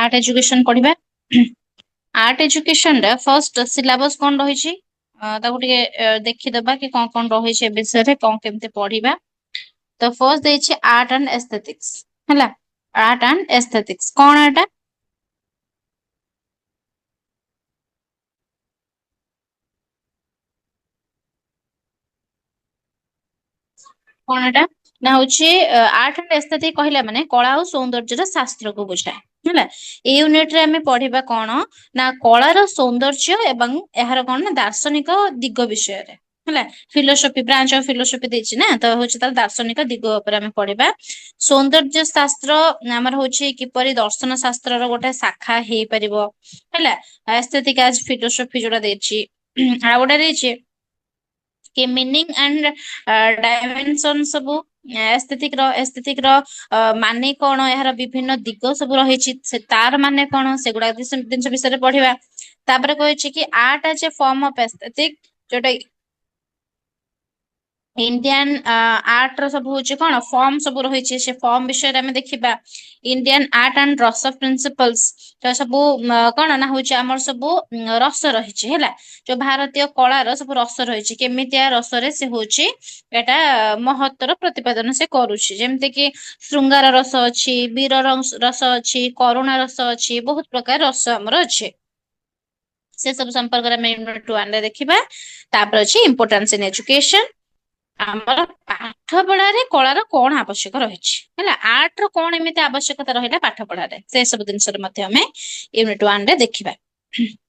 Art education पढ़िबा art education रे first syllabus कोन रहिछि ताकू टिके देखिदबा कि कोन रही छे विषय रे कोन केमते पढ़िबा तो फर्स्ट देछि आर्ट एंड एस्थेटिक्स हला आर्ट एंड एस्थेटिक्स कोन एटा कोन एटा ना होछि आर्ट एंड एस्थेटिक कहला माने कला और सौंदर्य शास्त्र को बुझाए हला ए यूनिट रे हमें पढ़िबा कोन ना कलार सौंदर्य एवं एहार कोन ना दार्शनिक दिग विषय रे हला फिलोसफी ब्रांच ऑफ फिलोसफी देछि ना तो होछि त दार्शनिक दिग ऊपर हमें पढ़िबा सौंदर्य शास्त्र हमर होछि किपरि दर्शन शास्त्र रो गोटे शाखा हेई परिबो हला एस्थेटिक एज फिलोसफी जोड़ा देछि आ गोटा देछि कि मीनिंग एंड डायमेंशन सब एस्थेटिक रो माने कोन एहार विभिन्न दिग सब रहिछि से तार माने कोन सेगुडा दिन विषय पढ़िबा तापर कहछि कि art as a form of aesthetic जोटा इंडियन आर्ट रो सब होछि कोन फॉर्म सब रहिछि से फॉर्म विषय रे हम देखिबा इंडियन आर्ट एंड रस ऑफ प्रिंसिपल्स तो सब कोन ना होछि हमर सब रस रहिछि हैला जो भारतीय कला रो सब रस रहिछि केमितिया रस रे से होछि एटा महत्तर प्रतिपादन से करूछि जेमते कि श्रृंगार रस अछि वीर रस अछि करुणा रस अछि बहुत प्रकार रस हमर अछि से सब संपर्क में यूनिट 1 रे देखिबा तापर अछि इंपोर्टेंस इन एजुकेशन ଆମର ପାଠ ପଢାରେ କଳାର କଣ ଆବଶ୍ୟକ ରହିଛି ହେଲା ଆର୍ଟ ର କଣ ଏମିତି ଆବଶ୍ୟକତା ରହିଲା ପାଠ ପଢାରେ ସେ ସବୁ ଜିନିଷରେ ମଧ୍ୟ ଆମେ ୟୁନିଟ 1 ରେ ଦେଖିବା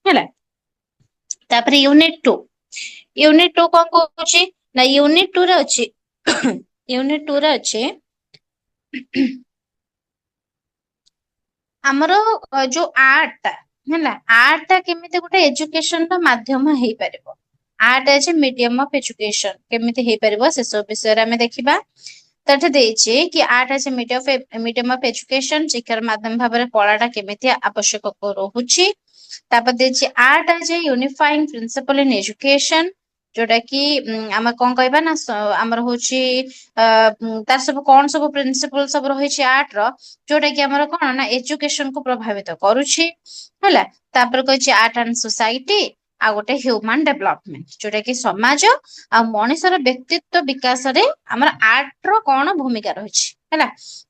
ହେଲା ତାପରେ ୟୁନିଟ 2 କଣ କହୁଛି ନା ୟୁନିଟ 2 ରେ ଅଛି ୟୁନିଟ 2 ରେ ଅଛି ଆମର ଯୋଉ ଆର୍ଟ ହେଲା ଆର୍ଟ କେମିତି ଗୋଟେ ଏଜୁକେशन ର ମାଧ୍ୟମ ହେଇପାରିବ art as a medium of education केमिति हे परिबो से सब विषय रे हमें देखिबा तठ देछि कि art as a medium of education शिक्षार माध्यम भाबरे कलाटा केमिति आवश्यक रहुछि तापर देछि art as a unifying principle in education जोटा कि हम कोन कहबा ना हमर होछि तार सब कोन सब प्रिंसिपल सब रहिछि आर्ट रो जोटा कि हमर कोन ना एजुकेशन को प्रभावित करूछि होला तापर कहछि आर्ट एंड सोसाइटी आ गोटे ह्यूमन डेभलपमेंट जोटा कि समाज आ मनुष्यर व्यक्तित्व विकास रे हमर आर्ट रो कोन भूमिका रहिछि हैला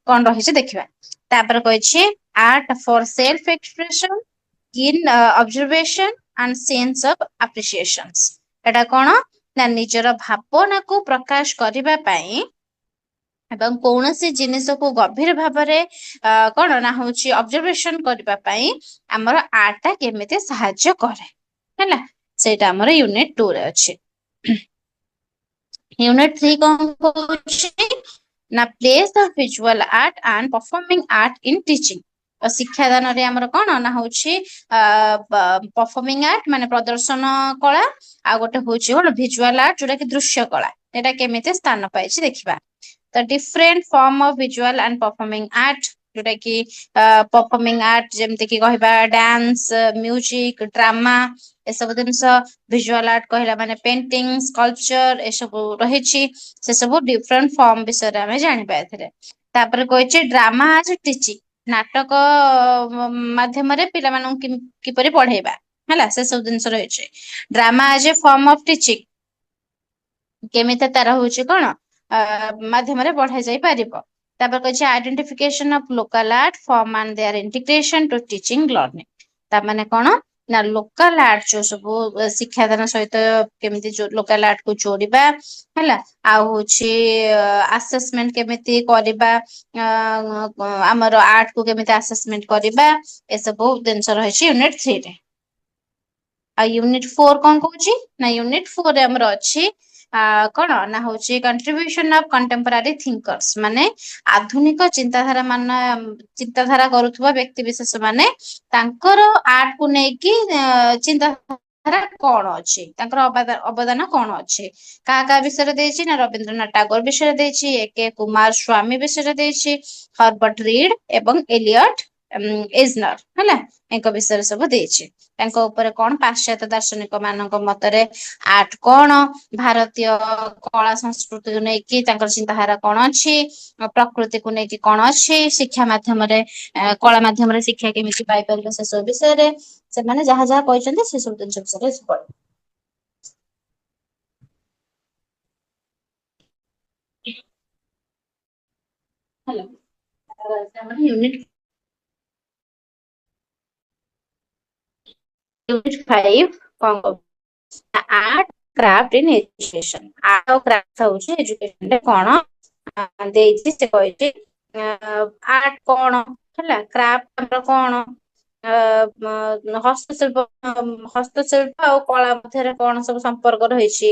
कोन रहिछि देखिबा तापर कहछि art for self expression in observation and sense of appreciations एटा कोन ना निजर भावना को प्रकाश करिबा पई एवं कौनसी जिनिस को गभीर भावरे कोन ना होछि ऑब्जर्वेशन करिबा पई हमर आर्ट केमिते सहाय्य करे हैला सेटा हमर यूनिट 2 रे अछि यूनिट 3 कोन कहछि ना place of visual art and performing art in teaching शिक्षा दान रे हमर कोन ना होछि परफॉर्मिंग आर्ट माने प्रदर्शन कला आ गोटे होछि कोन विजुअल आर्ट जोटा कि दृश्य कला एटा केमिते स्थान पाइछि देखिबा the different form of visual and performing art जोटा कि परफॉर्मिंग आर्ट जेमते कि कहबा डांस म्यूजिक ड्रामा ए सब जिंस विजुअल आर्ट कहला माने पेंटिंग स्कल्पचर ए सब रहिछि से सब डिफरेंट फॉर्म विषय रे हमें जानि पाएथरे तापर कहछि ड्रामा आज टीचिंग नाटक माध्यम रे पिला मानन किपरि पढेबा हला से सब जिंस रहिछि drama as a form of teaching केमिते तार होछि कोन माध्यम रे पढ़ा जाई परिबो तापर कहछि identification of local art form and their integration to teaching learning ता माने कोन ना लोकल आर्ट जो सब शिक्षा दान सहित केमिति जो लोकल आर्ट को जोड़िबा हला आ होछि असेसमेंट केमिति करिबा हमर आर्ट को केमिति असेसमेंट करिबा ए सब दिनस रहिछि यूनिट 3 रे आ यूनिट 4 कोन कहछि ना यूनिट 4 रे हमर अछि कोन ना होछि कंट्रीब्यूशन ऑफ कंटेम्पोरारी थिंकर्स माने आधुनिक चिंताधारा करूथबा व्यक्ति विशेष माने तांकर आर्ट को नै कि चिंताधारा कोन अछि तांकर अवदान कोन अछि का विषय देछि ना रविंद्रनाथ टैगोर विषय देछि एके कुमार स्वामी विषय देछि हर्बर्ट रीड एवं एलियट ଏଜନର ହେଲା ଙ୍କ ବିଷୟରେ ସବୁ ଦେଇଛି। ତାଙ୍କ ଉପରେ କଣ ପାଶ୍ଚାତ୍ୟ ଦାର୍ଶନିକ ମାନଙ୍କ ମତରେ ଆର୍ଟ କଣ, ଭାରତୀୟ କଳା ସଂସ୍କୃତିକୁ ନେଇକି ତାଙ୍କର ଚିନ୍ତାଧାରା କଣ ଅଛି, ପ୍ରକୃତିକୁ ନେଇକି କଣ ଅଛି, ଶିକ୍ଷା ମାଧ୍ୟମରେ କଳା ମାଧ୍ୟମରେ ଶିକ୍ଷା କେମିତି ପାଇପାରିବ ସେ ସବୁ ବିଷୟରେ ସେମାନେ ଯାହା ଯାହା କହିଛନ୍ତି ସେ ସବୁ ଜିନିଷ ବିଷୟରେ ପଢ। ହେଲା ୟୁନିଟ୍ 5 କଣ କହୁଛି art craft in education. Art ଆଉ କ୍ରାଫ୍ଟ ହଉଛି ଏଜୁକେସନରେ କଣ ଦେଇଛି ସେ କହିଛି ଆର୍ଟ କଣ ହେଲା, କ୍ରାଫ୍ଟ ଆମର କଣ, ହସ୍ତଶିଳ୍ପ ହସ୍ତଶିଳ୍ପ ଆଉ କଳା ମଧ୍ୟରେ କଣ ସବୁ ସମ୍ପର୍କ ରହିଛି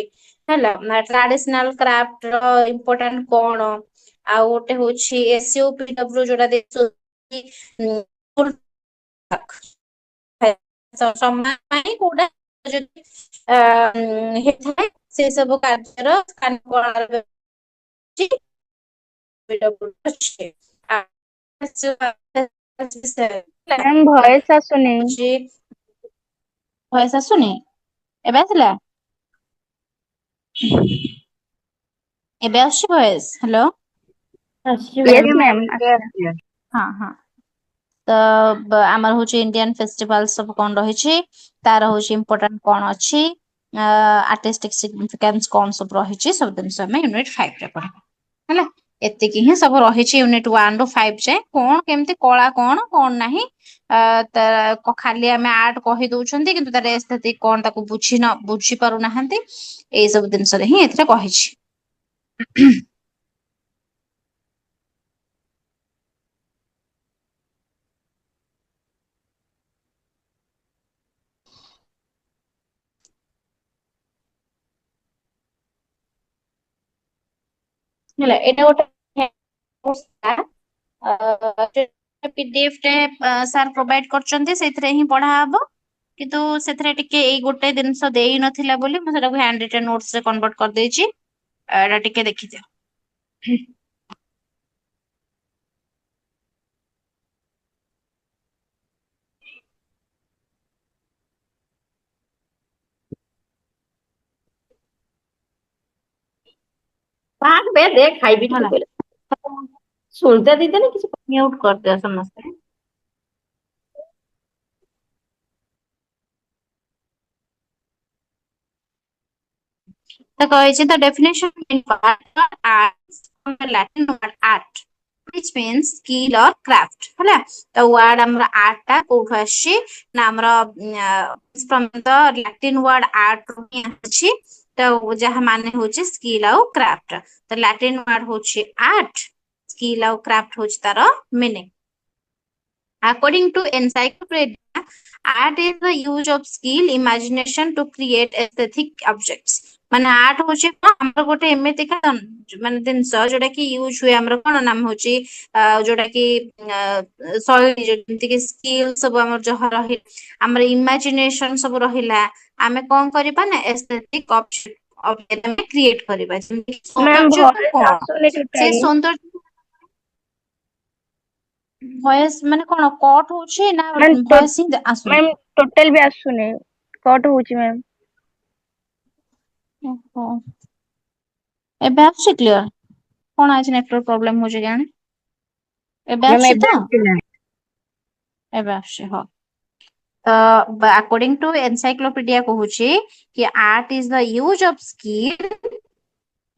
ହେଲା, ଟ୍ରାଡିସନାଲ କ୍ରାଫ୍ଟ ର ଇମ୍ପୋର୍ଟାଣ୍ଟ କଣ, ଆଉ ଗୋଟେ ହଉଛି ଏସିଓ ପିଡବ୍ଲ୍ୟୁ ଯୋଉଟା ସମାଜ ପାଇଁ କୋଉଟା ହେଇଥାଏ ସେ ସବୁ କାର୍ଯ୍ୟର ମ୍ୟାମ୍ ଭଏସ୍ ଆସୁନି। ଭଏସ୍ ଆସୁନି, ଏବେ ଆସିଲା? ଏବେ ଆସୁଛି ଭଏସ୍? ହ୍ୟାଲୋ। ୟେସ୍ ମ୍ୟାମ୍ ଆସିଲା। ହଁ ହଁ। ତ ଆମର ହଉଛି ଇଣ୍ଡିଆନ୍ ଫେଷ୍ଟିଭାଲ ସବୁ କଣ ରହିଛି, ତାର ହଉଛି ଇମ୍ପୋର୍ଟାଣ୍ଟ କଣ ଅଛି, ଆର୍ଟିଷ୍ଟିକ ସିଗ୍ନିଫିକାନ୍ସ କଣ ସବୁ ରହିଛି, ସବୁ ଜିନିଷ ଆମେ ୟୁନିଟ୍ 5 ରେ ପଢିବା ହେଲା। ଏତିକି ହିଁ ସବୁ ରହିଛି ୟୁନିଟ୍ 1 ରୁ 5 ଯାଏଁ। କଣ କେମିତି କଳା କଣ କଣ ନାହିଁ, ଖାଲି ଆମେ ଆର୍ଟ କହି ଦଉଛନ୍ତି କିନ୍ତୁ ତାର ଏସ୍ଥେଟିକ୍ କଣ ତାକୁ ବୁଝି ପାରୁନାହାନ୍ତି, ଏଇ ସବୁ ଜିନିଷରେ ହିଁ ଏଥିରେ କହିଛି। ହେଲା ଏଇଟା ଗୋଟେ ପିଡିଏଫ ଟେ ସାର୍ ପ୍ରୋଭାଇଡ କରିଛନ୍ତି, ସେଇଥିରେ ହିଁ ପଢା ହବ। କିନ୍ତୁ ସେଥିରେ ଟିକେ ଏଇ ଗୋଟେ ଜିନିଷ ଦେଇ ନଥିଲା ବୋଲି ମୁଁ ସେଟାକୁ ହ୍ୟାଣ୍ଡ ରିଟନ ନୋଟ୍ସ ରେ କନଭର୍ଟ କରିଦେଇଛି, ଏଇଟା ଟିକେ ଦେଖିଦିଅ। ଖାଇବି ଟିକେ କହିଲେ ସୁଲତା ଦେଇଦେଲେ କିଛି म्यूट कर दिया समझते। तो कहैछि the definition in arts from the Latin word art which means skill or craft ହେଲା। तो word हमरा art टा कोठु आछि ना हमरा from the Latin word art ରୁ ହିଁ ଆସିଛି, तो ଯାହା ମାନେ ହଉଛି skill ଆଉ craft। ତ Latin word ହଉଛି art, skill ଆଉ craft ହଉଛି ତାର meaning। According to encyclopedia, art is the use of skill, imagination to create aesthetic objects। ମାନେ ଆର୍ଟ ହଉଛି କଣ ଆମର ଗୋଟେ ଏମିତିକା ମାନେ ଜିନିଷ ଯୋଉଟା କି ୟୁଜ ହୁଏ ଆମର କଣ ନାମ ହଉଛି ଯୋଉଟା କି ଶୈଳୀ ଯେମିତି କି ସ୍କିଲ୍ ସବୁ ଆମର ଯାହା ରହିଲା, ଆମର ଇମାଜିନେସନ ସବୁ ରହିଲା, ଆମେ କଣ କରିବା ନା ଏସ୍ଥେଟିକ୍ ଅବଜେକ୍ଟ କ୍ରିଏଟ କରିବା। ଯେମିତି ମ୍ୟାମ୍ ସୌନ୍ଦର୍ଯ୍ୟକୁ ଭଏସ୍ କଣ ଆସୁନି ସେ ଟୋଟାଲି। ସୌନ୍ଦର୍ଯ୍ୟ ଭଏସ୍ ମାନେ କଣ କଟ୍ ହଉଛି ନା ମ୍ୟାମ୍ ଭଏସ୍ ହିଁ ଆସୁନି? ମ୍ୟାମ୍ ଟୋଟାଲ ବି ଆସୁନି, କଟ୍ ହଉଛି ମ୍ୟାମ୍। ଓହୋ ଏବେ ଆସୁଛି କ୍ଲିୟର? କଣ ଆଜି ନେଟୱାର୍କ ପ୍ରୋବ୍ଲେମ ହଉଛି କେଜାଣି? ଏବେ ମ୍ୟାମ୍ ଆସୁଛି ଏବେ ତ? ଆସିଲା। ଏବେ ଆସୁଛି ହଉ। ତ according to encyclopedia କହୁଛି କି art is the use of skill,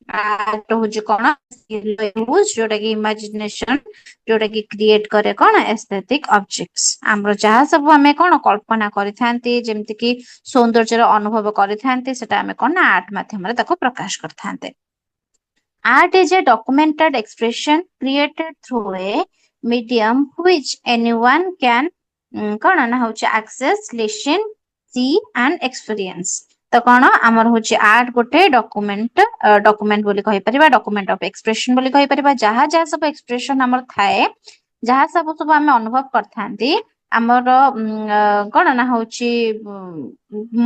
art ହଉଛି କଣ ଯୋଉଟା କି ଇମାଜିନେସନ ଯୋଉଟା କି କ୍ରିଏଟ କରେ କଣ ଏସ୍ଥେଟିକ୍ ଅବଜେକ୍ଟସ୍। ଆମର ଯାହା ସବୁ ଆମେ କଣ କଳ୍ପନା କରିଥାନ୍ତି, ଯେମିତି କି ସୌନ୍ଦର୍ଯ୍ୟର ଅନୁଭବ କରିଥାନ୍ତି, ସେଟା ଆମେ କଣ ନା ଆର୍ଟ ମାଧ୍ୟମରେ ତାକୁ ପ୍ରକାଶ କରିଥାନ୍ତେ। Art is a documented expression created through a medium which anyone can କଣ ନା ହଉଛି access, listen, see and experience। ତ କଣ ଆମର ହଉଛି ଆର୍ଟ ଗୋଟେ ଡକୁମେଣ୍ଟ ବୋଲି କହିପାରିବା, ଡକୁମେଣ୍ଟ ଅଫ ଏକ୍ସପ୍ରେସନ ବୋଲି କହିପାରିବା। ଯାହା ଯାହା ସବୁ ଏକ୍ସପ୍ରେସନ ଆମର ଥାଏ, ଯାହା ସବୁ ସବୁ ଆମେ ଅନୁଭବ କରିଥାନ୍ତି, ଆମର କଣ ନା ହଉଛି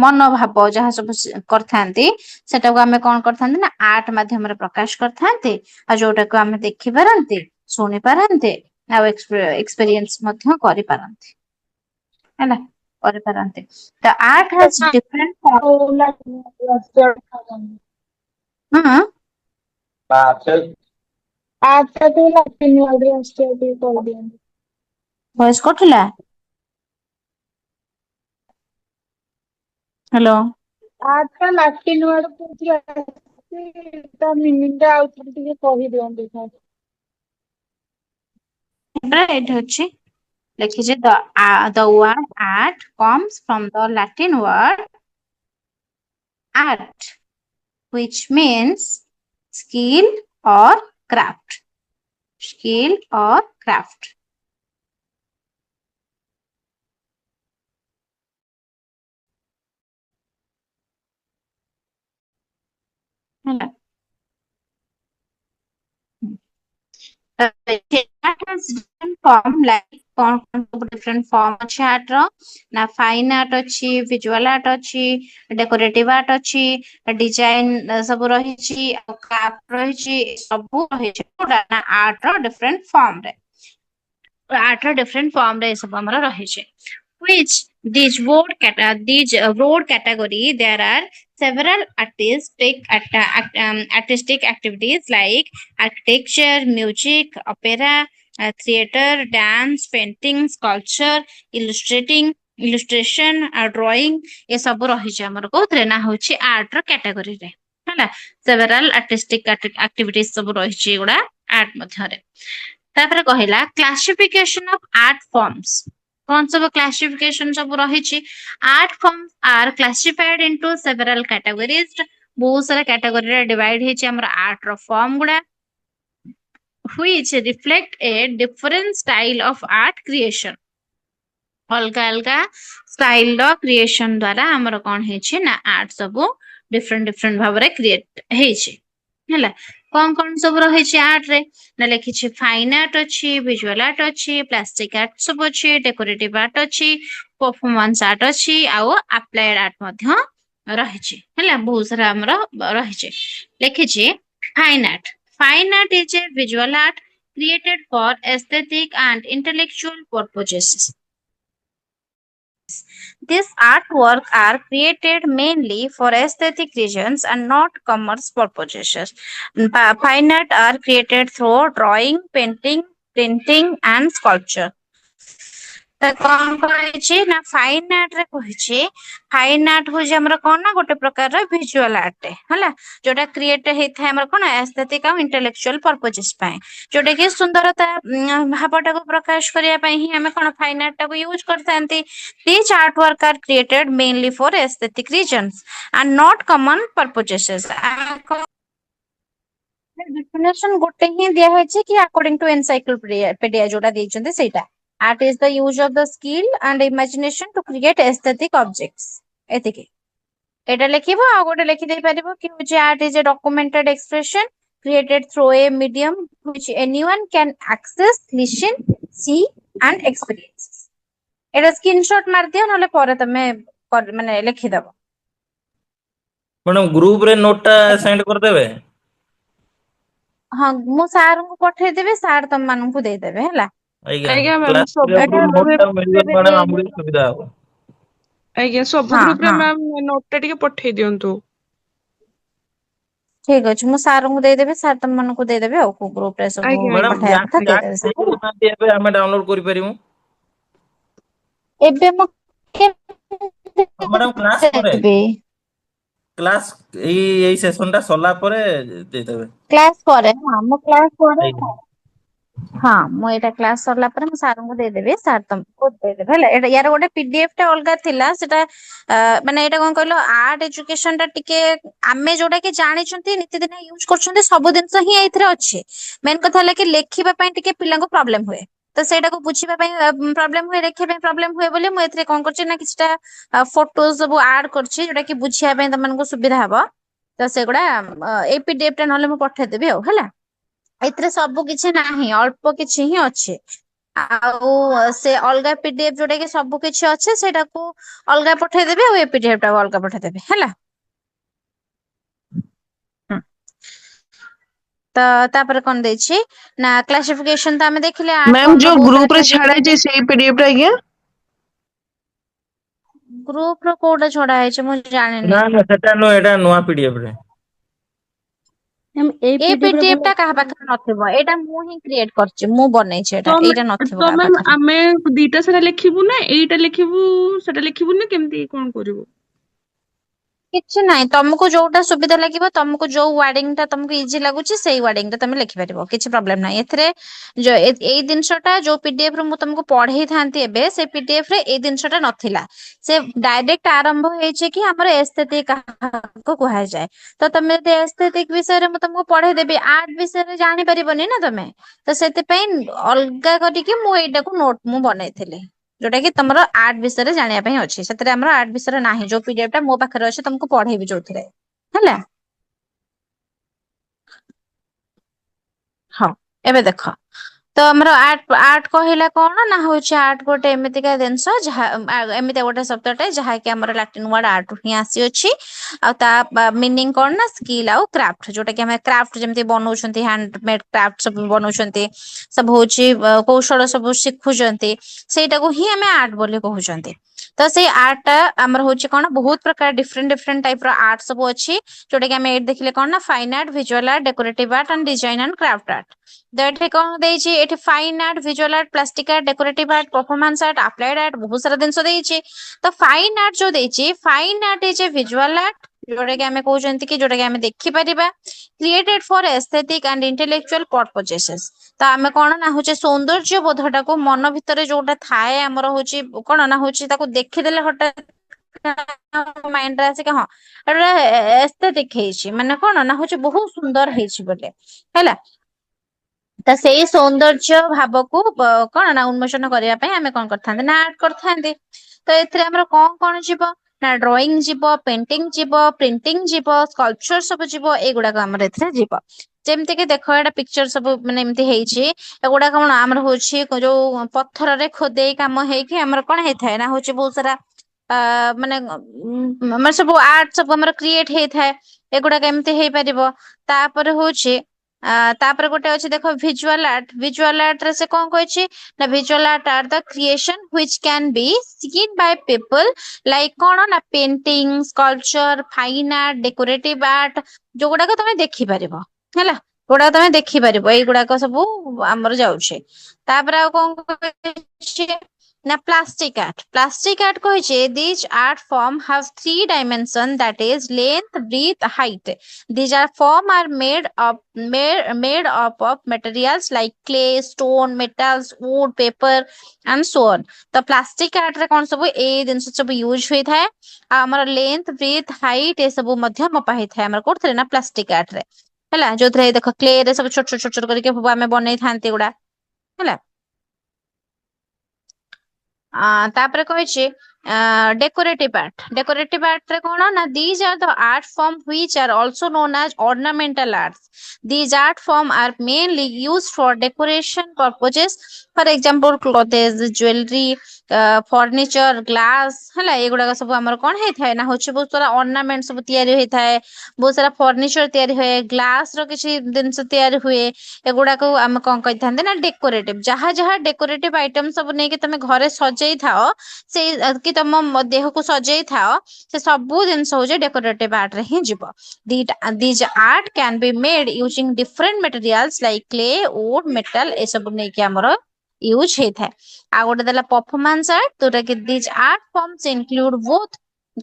ମନୋଭାବ ଯାହା ସବୁ କରିଥାନ୍ତି, ସେଟାକୁ ଆମେ କଣ କରିଥାନ୍ତି ନା ଆର୍ଟ ମାଧ୍ୟମରେ ପ୍ରକାଶ କରିଥାନ୍ତି, ଆଉ ଯୋଉଟାକୁ ଆମେ ଦେଖିପାରନ୍ତି, ଶୁଣି ପାରନ୍ତେ, ଆଉ experience ମଧ୍ୟ କରିପାରନ୍ତି ହେଲା କରିପାରନ୍ତି। The art has different forms। ହଁ ଭଏସ କଟିଲା। ହ୍ୟାଲୋ। ଆର୍ଟ ଲାଟିନ ୱାର୍ଡ କୋଉଠି ଆସିଛି ତା ମିନିଂ ଟା ଆଉ ଥରେ ଟିକେ କହିଦିଅନ୍ତୁ ସାର୍। ଏଇଠି ଅଛି ଲେଖିଛି the word art comes from the Latin word art which means skill or craft। skill or craft। ହେଲା art has different form like କଣ କଣ ସବୁ different form ଅଛି art ର ନା fine art ଅଛି visual art ଅଛି decorative art ଅଛି design ସବୁ ରହିଛି ଆଉ craft ରହିଛି ସବୁ ରହିଛି କୋଉଟା ନା art ର different form ରେ art ର different form ରେ ସବୁ ଆମର ରହିଛି which these broad category there are several artistic activities like architecture, music, opera, theater, dance, painting, sculpture, illustration, drawing ये सब रही हमर कोथरे ना होची आर्ट रो कैटेगरी रे हैला सेवरल आर्टिस्टिक एक्टिविटीज सब रही गुड़ा आर्ट मध्यरे तापर कहला क्लासिफिकेशन ऑफ आर्ट फॉर्म्स कौन सब क्लासिफिकेशन सब रही art forms are classified into several categories बहुत सारा कैटेगरी रे डिवाइड हेची हमर आर्ट रो फॉर्म गुड़ा which reflect a different style of art creation अलगा अलगा स्टाइल रो क्रिएशन द्वारा हमर कोन हेची ना आर्ट सब डिफरेंट भाव रे क्रिएट हेची हैला कौन सब रही आर्ट रे ना लिखी फाइन आर्ट अच्छी विजुअल आर्ट अच्छी प्लास्टिक आर्ट सब अच्छी डेकोरेटिव आर्ट अच्छी परफॉर्मेंस आर्ट अच्छी आउ अप्लाइड आर्ट मध्य रही बहुत सारा हमर रही लिखी fine art is a visual art created for aesthetic and intellectual purposes। These artworks are created mainly for aesthetic reasons and not commerce purposes। Fine art are created through drawing, painting, printing, and sculpture। ତ କଣ କହିଛି ନା fine art ରେ କହିଛି fine art ହଉଛି ଆମର କଣ ନା ଗୋଟେ ପ୍ରକାରର ଭିଜୁଆଲ ଆର୍ଟ ହେଲା ଯୋଉଟା କ୍ରିଏଟ ହେଇଥାଏ ଆମର କଣ ଆସ୍ଥେଟିକ୍ ଆଉ ଇଣ୍ଟେଲେକ୍ଚୁଆଲ ପର୍ପୋଜେସ୍ ପାଇଁ ଯୋଉଟା କି ସୁନ୍ଦରତା ଭାବଟାକୁ ପ୍ରକାଶ କରିବା ପାଇଁ ହିଁ ଆମେ କଣ ଫାଇନ୍ ଆର୍ଟ ଟାକୁ ୟୁଜ କରିଥାନ୍ତି। These artwork are created mainly for aesthetic reasons and not common purposes। definition ଗୋଟେ ହିଁ ଦିଆ ହେଇଛି କି according to encyclopedia ଯୋଉଟା ଦେଇଛନ୍ତି ସେଇଟା art is the use of the skill and imagination to create aesthetic objects ଏତିକି ଏଇଟା ଲେଖିବ ଆଉ ଗୋଟେ ଲେଖି ଦେଇ ପାରିବ କି ହଉଛି art is a documented expression created through a medium which anyone can access listen see and experience। ଏଇଟା ସ୍କ୍ରିନଶଟ ମାରିଦିଅ ନହେଲେ ପରେ ତମେ ମାନେ ଲେଖିଦବ। ମ୍ୟାଡ଼ାମ ଗ୍ରୁପ ରେ ନୋଟ ଟା ସେଣ୍ଡ କରିଦେବେ। ହଁ ମୁଁ ସାରଙ୍କୁ ପଠେଇଦେବି ସାର୍ ତମ ମାନଙ୍କୁ ଦେଇଦେବେ ହେଲା। ଆଜ୍ଞା ଆଜ୍ଞା ମ୍ୟାମ୍ କ୍ଲାସ ସବୁ କରିବାକୁ ନୋଟ ଗ୍ରୁପରେ ଟା ମିଳିଗଲେ ମ୍ୟାଡ଼ାମ ଆମକୁ ଟିକେ ସୁବିଧା ହବ। ଆଜ୍ଞା ସବୁ ହଁ ଗ୍ରୁପରେ ହଁ ମ୍ୟାମ୍ ନୋଟ ଟା ଟିକେ ପଠେଇ ଦିଅନ୍ତୁ। ଠିକ ଅଛି ମୁଁ ସାରଙ୍କୁ ଦେଇଦେବି ସାର୍ ତମ ମାନଙ୍କୁ ଦେଇଦେବେ ଆଉ କୋଉ ଗ୍ରୁପ ରେ ସବୁ ଆଜ୍ଞା ମ୍ୟାଡ଼ାମ ଆଜ୍ଞା ପଠେଇବା କଥା ଦେଇଦେବେ ସାର୍ ହେଲା। ଏବେ ଆମେ ଡାଉନଲୋଡ କରିପାରିବୁ। ଏବେ ମୁଁ ହଁ ମ୍ୟାଡ଼ାମ କ୍ଲାସ ପରେ ଦେବି କ୍ଲାସ ଏଇ ସେସନ ଟା ସରିଲା ପରେ ଦେଇଦେବେ। କ୍ଲାସ ପରେ ହଁ ମୁଁ କ୍ଲାସ ପରେ ଆଜ୍ଞା ହଁ ମୁଁ ଏଇଟା କ୍ଲାସ ସରିଲା ପରେ ମୁଁ ସାରଙ୍କୁ ଦେଇଦେବି ସାର୍ ତମକୁ ଦେଇଦେବେ ହେଲା ଏଇଟା ୟାର ଗୋଟେ ପିଡିଏଫ ଟା ଅଲଗା ଥିଲା ସେଟା ମାନେ ଏଇଟା କଣ କହିଲ ଆର୍ଟ ଏଜୁକେସନ ଟା ଟିକେ ଆମେ ଯୋଉଟା କି ଜାଣିଛନ୍ତି ନିତିଦିନ ୟୁଜ କରୁଛନ୍ତି ସବୁ ଜିନିଷ ହିଁ ଏଇଥିରେ ଅଛି ମେନ୍ କଥା ହେଲା କି ଲେଖିବା ପାଇଁ ଟିକେ ପିଲାଙ୍କୁ ପ୍ରୋବ୍ଲେମ ହୁଏ ତ ସେଇଟାକୁ ବୁଝିବା ପାଇଁ ପ୍ରୋବ୍ଲେମ ହୁଏ ଲେଖିବା ପାଇଁ ପ୍ରୋବ୍ଲେମ ହୁଏ ବୋଲି ମୁଁ ଏଥିରେ କଣ କରୁଛି ନା କିଛିଟା ଫଟୋ ସବୁ ଆଡ କରୁଛି ଯୋଉଟା କି ବୁଝିବା ପାଇଁ ତମମାନଙ୍କୁ ସୁବିଧା ହବ ତ ସେଗୁଡା ଏଇ ପିଡିଏଫ ଟା ନହେଲେ ମୁଁ ପଠେଇଦେବି ଆଉ ହେଲା ଏଥିରେ ସବୁ କିଛି ନାହିଁ ଅଳ୍ପ କିଛି ହିଁ ଅଛି ଆଉ ସେ ଅଲଗା ପିଡିଏଫ ଯୋଉଟା କି ସବୁ କିଛି ଅଛି ସେଇଟାକୁ ଅଲଗା ପଠେଇଦେବି ଆଉ ଏ ପିଡିଏଫ ଟାକୁ ଅଲଗା ପଠେଇଦେବି ହେଲା। ତ ତାପରେ କଣ ଦେଇଛି ନା କ୍ଲାସିଫିକେସନ ତ ଆମେ ଦେଖିଲେ ଆର୍ଟ ମ୍ୟାମ୍ ଫର୍ମ ର ଯୋଉ ବହୁତ ସାରା ଗ୍ରୁପ ରେ ଛାଡା ହେଇଛି କ୍ଲାସିଫିକେସନ। ସେଇ ପିଡିଏଫ ଟା ଆଜ୍ଞା? ଗ୍ରୁପ ର କୋଉଟା ଛଡା ହେଇଛି ମୁଁ ଜାଣିନି। ନା ନା ସେଟା ନୁହଁ, ଏଟା ନୂଆ ପିଡିଏଫ ରେ। ଏଇ ଏ ପିଡିଏଫ ରେ ପିଡିଏଫ ଭଲ ଟା କାହା ଅଛି। ପାଖରେ ନଥିବ, ଏଇଟା ମୁଁ ହିଁ କ୍ରିଏଟ କରିଛି, ମୁଁ ବନେଇଛି ତ ଏଇଟା ନଥିବ ତ କାହା ମ୍ୟାମ୍ ପାଖରେ। ଆମେ ଦିଟା ସାରା ଲେଖିବୁ ନା ଏଇଟା ଲେଖିବୁ ସେଟା ଲେଖିବୁନି, କେମିତି କଣ କରିବୁ? କିଛି ନାହିଁ, ତମକୁ ଯୋଉଟା ସୁବିଧା ଲାଗିବ, ତମକୁ ଯୋଉ ୱାର୍ଡିଙ୍ଗ ଟା ତମକୁ ଇଜି ଲାଗୁଛି ସେଇ ୱାର୍ଡିଙ୍ଗ ଟା ତମେ ଲେଖିପାରିବ, କିଛି ପ୍ରୋବ୍ଲେମ ନାହିଁ ଏଥିରେ। ଏଇ ଜିନିଷଟା ଯୋଉ ପିଡିଏଫ ରୁ ମୁଁ ତମକୁ ପଢେଇଥାନ୍ତି ଏବେ, ସେ ପିଡିଏଫ ରେ ଏଇ ଜିନିଷଟା ନଥିଲା। ସେ ଡାଇରେକ୍ଟ ଆରମ୍ଭ ହେଇଛି କି ଆମର ଏସ୍ଥେଟିକ କାହାକୁ କୁହାଯାଏ। ତ ତମେ ଯଦି ଏସ୍ଥେଟିକ ବିଷୟରେ ମୁଁ ତମକୁ ପଢେଇଦେବି, ଆର୍ଟ ବିଷୟରେ ଜାଣିପାରିବନି ନା ତମେ। ତ ସେଥିପାଇଁ ଅଲଗା କରିକି ମୁଁ ଏଇଟାକୁ ନୋଟ ମୁଁ ବନେଇଥିଲି। ଯୋଉଟା କି ତମର ଆର୍ଟ ବିଷୟରେ ଜାଣିବା ପାଇଁ ଅଛି, ସେଥିରେ ଆମର ଆର୍ଟ ବିଷୟରେ ନାହିଁ, ଯୋଉ ପିଡିଏଫ ଟା ମୋ ପାଖରେ ଅଛି ତମକୁ ପଢେଇବି ଯୋଉଥିରେ, ହେଲା। ହଁ, ଏବେ ଦେଖ। ତ ଆମର ଆର୍ଟ କହିଲା କଣ ନା ହଉଛି ଆର୍ଟ ଗୋଟେ ଏମିତିକା ଜିନିଷ ଯାହା ଏମିତିଆ ଗୋଟେ ଶବ୍ଦଟେ ଯାହାକି ଆମର ଲାଟିନ ୱାର୍ଡ ଆର୍ଟ ହିଁ ଆସିଅଛି। ଆଉ ତା ମିନିଂ କଣ ନା ସ୍କିଲ୍ ଆଉ କ୍ରାଫ୍ଟ, ଯୋଉଟା କି ଆମେ କ୍ରାଫ୍ଟ ଯେମିତି ବନଉଛନ୍ତି ହ୍ୟାଣ୍ଡ କ୍ରାଫ୍ଟ ସବୁ ବନଉଛନ୍ତି, ସବୁ ହଉଛି କୌଶଳ ସବୁ ଶିଖୁଛନ୍ତି, ସେଇଟାକୁ ହିଁ ଆମେ ଆର୍ଟ ବୋଲି କହୁଛନ୍ତି। ତ ସେଇ ଆର୍ଟ ଟା ଆମର ହଉଛି କଣ, ବହୁତ ପ୍ରକାର ଡିଫରେଣ୍ଟ ଟାଇପ ର ଆର୍ଟ ସବୁ ଅଛି। ଯୋଉଟା କି ଆମେ ଏଇଠି ଦେଖିଲେ କଣ ନା fine art, visual art, decorative art and design and craft art. ତ ଏଠି କଣ ଦେଇଛି, ଏଠି fine art, visual art, plastic art, decorative art, performance art, applied art, ବହୁତ ସାରା ଜିନିଷ ଦେଇଛି। ତ ଫାଇନ୍ ଆର୍ଟ ଯୋଉ ଦେଇଛି, fine art is a visual art, ଯୋଉଟା କି ଆମେ କହୁଛନ୍ତି କି ଯୋଉଟା କି ଆମେ ଦେଖିପାରିବା, କ୍ରିଏଟେଡ ଫର ଏସ୍ଥେଟିକ ଆଣ୍ଡ ଇଣ୍ଟେଲେକ୍ଚୁଆଲ ପରପୋଜେସେସ୍। ତ ଆମେ କଣ ନା ହଉଛି ସୌନ୍ଦର୍ଯ୍ୟ ବୋଧଟାକୁ ମନ ଭିତରେ ଯୋଉଟା ଥାଏ ଆମର ହଉଛି କଣ ନା ହଉଛି ତାକୁ ଦେଖିଦେଲେ ହଠାତ୍ ମାଇଣ୍ଡରେ ଆସେ କି ହଁ ଏଟା ଏସ୍ଥେଟିକ ହେଇଛି, ମାନେ କଣ ନା ହଉଛି ବହୁତ ସୁନ୍ଦର ହେଇଛି ବୋଲି, ହେଲା। ତ ସେଇ ସୌନ୍ଦର୍ଯ୍ୟ ଭାବକୁ କଣ ନା ଉନ୍ମୋଚନ କରିବା ପାଇଁ ଆମେ କଣ କରିଥାନ୍ତେ ନା ଆର୍ଟ କରିଥାନ୍ତେ। ତ ଏଥିରେ ଆମର କଣ କଣ ଯିବ ନା ଡ୍ରଇଂ ଯିବ, ପେଣ୍ଟିଂ ଯିବ, ପ୍ରିଣ୍ଟିଂ ଯିବ, ସ୍କଲପଚର ସବୁ ଯିବ, ଏଇଗୁଡାକ ଆମର ଏଥିରେ ଯିବ। ଯେମିତି କିି ଦେଖ ଏଇଟା ପିକ୍ଚର ସବୁ ମାନେ ଏମିତି ହେଇଛି। ଏଗୁଡା କଣ ଆମର ହଉଛି ଯୋଉ ପଥରରେ ଖୋଦେଇ କାମ ହେଇକି ଆମର କଣ ହେଇଥାଏ ନା ହଉଛି ବହୁତ ସାରା ମାନେ ଆମର ସବୁ ଆର୍ଟ ସବୁ ଆମର କ୍ରିଏଟ ହେଇଥାଏ। ଏଗୁଡାକ ଏମିତି ହେଇପାରିବ। ତାପରେ ହଉଛି ତାପରେ ଗୋଟେ ଅଛି ଦେଖ ଭିଜୁଆଲ ଆର୍ଟ, ଭିଜୁଆଲ ଆର୍ଟ ରେ ସେ କଣ କହିଛି ନା visual art are the creation which can be seen by people like କଣ ନା painting, sculpture, fine art, decorative art, ଯୋଉଗୁଡାକ ତମେ ଦେଖିପାରିବ, ହେଲା। ଯୋଉଗୁଡାକ ତମେ ଦେଖିପାରିବ, ଏଇଗୁଡାକ ସବୁ ଆମର ଯାଉଛି। ତାପରେ ଆଉ କଣ କହିଛି ନା ପ୍ଲାଷ୍ଟିକ ଆର୍ଟ, ପ୍ଲାଷ୍ଟିକ ଆର୍ଟ କହିଛି these art form have three dimension that is length, breadth, height. These are form are made up of materials like clay, stone, metals, wood, paper, and so on. ତ plastic art ରେ କଣ ସବୁ ଏଇ ଜିନିଷ ସବୁ use ହୋଇଥାଏ। ଆଉ ଆମର ଲେନ୍ଥ, ବ୍ରିଥ, ହାଇଟ ଏ ସବୁ ମଧ୍ୟ ମପା ହେଇଥାଏ ଆମର କୋଉଥିରେ ନା ପ୍ଲାଷ୍ଟିକ ଆର୍ଟ ରେ। ହେଲା, ଯୋଉଥିରେ ଦେଖ କ୍ଲେ ରେ ସବୁ ଛୋଟ ଛୋଟ କରିକି ଆମେ ବନେଇଥାନ୍ତି ଏଗୁଡା, ହେଲା। ତାପରେ କହିଛି ଡେକୋରେଟିଭ ଆର୍ଟ, ଡେକୋରେଟିଭ ଆର୍ଟ ରେ କଣ ନା these are the art form which are also known as ornamental arts. These art form are mainly used for decoration purposes. For example, clothes, jewelry, furniture, glass, ହେଲା ଏଗୁଡାକ ସବୁ ଆମର କଣ ହେଇଥାଏ ନା ହଉଛି ବହୁତ ସାରା ornament ସବୁ ତିଆରି ହେଇଥାଏ। ବହୁତ ସାରା ଫର୍ଣ୍ଣିଚର ତିଆରି ହୁଏ, ଗ୍ଲାସ ର କିଛି ଜିନିଷ ତିଆରି ହୁଏ। ଏଗୁଡାକୁ ଆମେ କଣ କହିଥାନ୍ତେ ନା ଡେକୋରେଟିଭ, ଯାହା ଯାହା ଡେକୋରେଟିଭ ଆଇଟମ ସବୁ ନେଇକି ତମେ ଘରେ ସଜେଇ ଥାଅ, ସେଇ କି ତମ ଦେହକୁ ସଜେଇ ଥାଅ, ସେ ସବୁ ଜିନିଷ ହଉଛି ଡେକୋରେଟିଭ ଆର୍ଟ ରେ ହିଁ ଯିବ। These art can be made using different materials like clay, wood, metal ଏସବୁ ନେଇକି ଆମର ୟୁଜ ହେଇଥାଏ। ଆଉ ଗୋଟେ ଦେଲା ପରଫମାନ୍ସ ଆର୍ଟ, ଯୋଉଟା କି these art forms include both